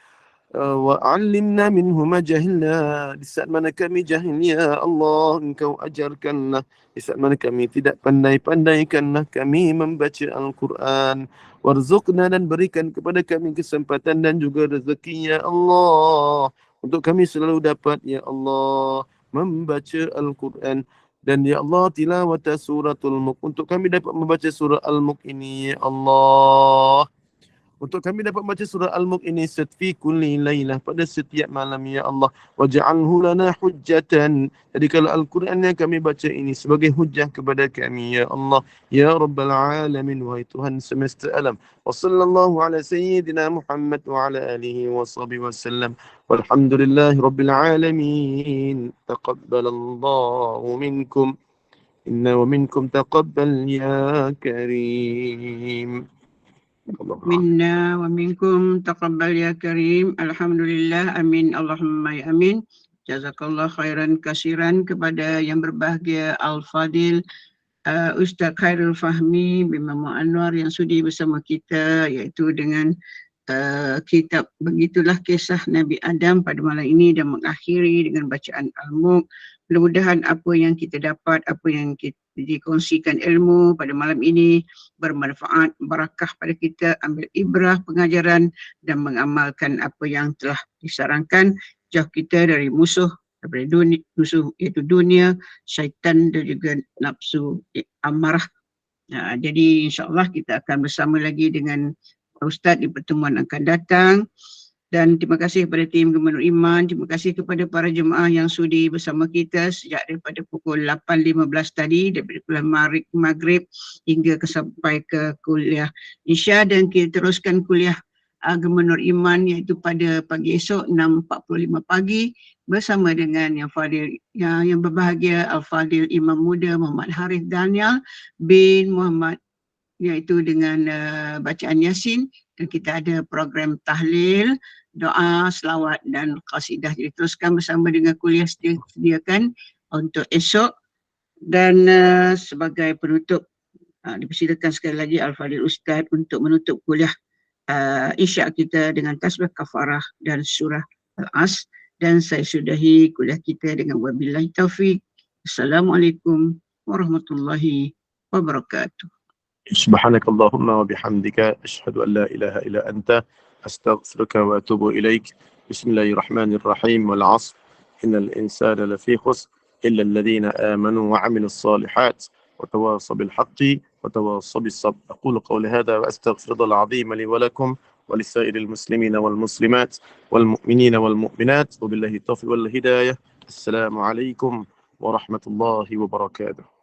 Wa'allimna minhu ma jahilna. Di saat mana kami jahil, ya Allah, Engkau ajarkanlah. Di saat mana kami tidak pandai-pandaikanlah kami membaca Al-Quran. Warzuqna, dan berikan kepada kami kesempatan dan juga rezeki, ya Allah, untuk kami selalu dapat, ya Allah, membaca Al-Quran. Dan ya Allah, tilawata suratul Mulk, untuk kami dapat membaca surah Al-Mulk ini, ya Allah, untuk kami dapat baca surah Al-Mulk ini fi kulli lailah, pada setiap malam, ya Allah. Waj'alhu lana hujjatan. Jadi kalau Al-Quran yang kami baca ini sebagai hujjah kepada kami, ya Allah, ya Rabbal Alamin, wahai Tuhan semesta alam. Wa sallallahu ala sayyidina Muhammad wa ala alihi wa sahbihi wasallam. Walhamdulillahi Rabbil Alamin. Taqabbalallahu minkum. Inna wa minkum taqabbal ya Karim. Minna wa minkum taqabbal ya karim. Alhamdulillah, amin, Allahumma ya amin. Jazakallah khairan kasiran kepada yang berbahagia Al-Fadil Ustaz Khairul Fahmi bin Muhammad Anwar yang sudi bersama kita, iaitu dengan kitab Begitulah Kisah Nabi Adam pada malam ini, dan mengakhiri dengan bacaan Al-Mulk. Mudah-mudahan apa yang kita dapat, apa yang kita dikongsikan ilmu pada malam ini bermanfaat, barakah pada kita, ambil ibrah pengajaran dan mengamalkan apa yang telah disarankan. Jauh kita dari musuh, daripada dunia, musuh iaitu dunia, syaitan dan juga nafsu amarah. Jadi insyaAllah kita akan bersama lagi dengan Ustaz di pertemuan akan datang. Dan terima kasih kepada tim Gubernur Iman, terima kasih kepada para jemaah yang sudi bersama kita sejak daripada pukul 8.15 tadi, daripada kuliah Maghrib hingga sampai ke kuliah Isya, dan kita teruskan kuliah Gubernur Iman iaitu pada pagi esok 6.45 pagi bersama dengan yang Fadil yang berbahagia Al-Fadil Imam Muda Muhammad Harith Daniel bin Muhammad, iaitu dengan bacaan Yasin, dan kita ada program tahlil, doa, selawat dan qasidah. Jadi teruskan bersama dengan kuliah sediakan untuk esok. Dan sebagai penutup, dipersilakan sekali lagi Al-Fadil Ustaz untuk menutup kuliah isyak kita dengan tasbih kafarah dan surah Al-As. Dan saya sudahi kuliah kita dengan wabillahi taufiq. Assalamualaikum warahmatullahi wabarakatuh. سبحانك اللهم وبحمدك أشهد أن لا إله إلا أنت أستغفرك وأتوب إليك. بسم الله الرحمن الرحيم. والعصر إن الإنسان لفي خسر إلا الذين آمنوا وعملوا الصالحات وتواصوا بالحق وتواصوا بالصبر. أقول قولي هذا وأستغفر الله العظيم لي ولكم ولسائر المسلمين والمسلمات والمؤمنين والمؤمنات، وبالله التوفيق والهداية. السلام عليكم ورحمة الله وبركاته.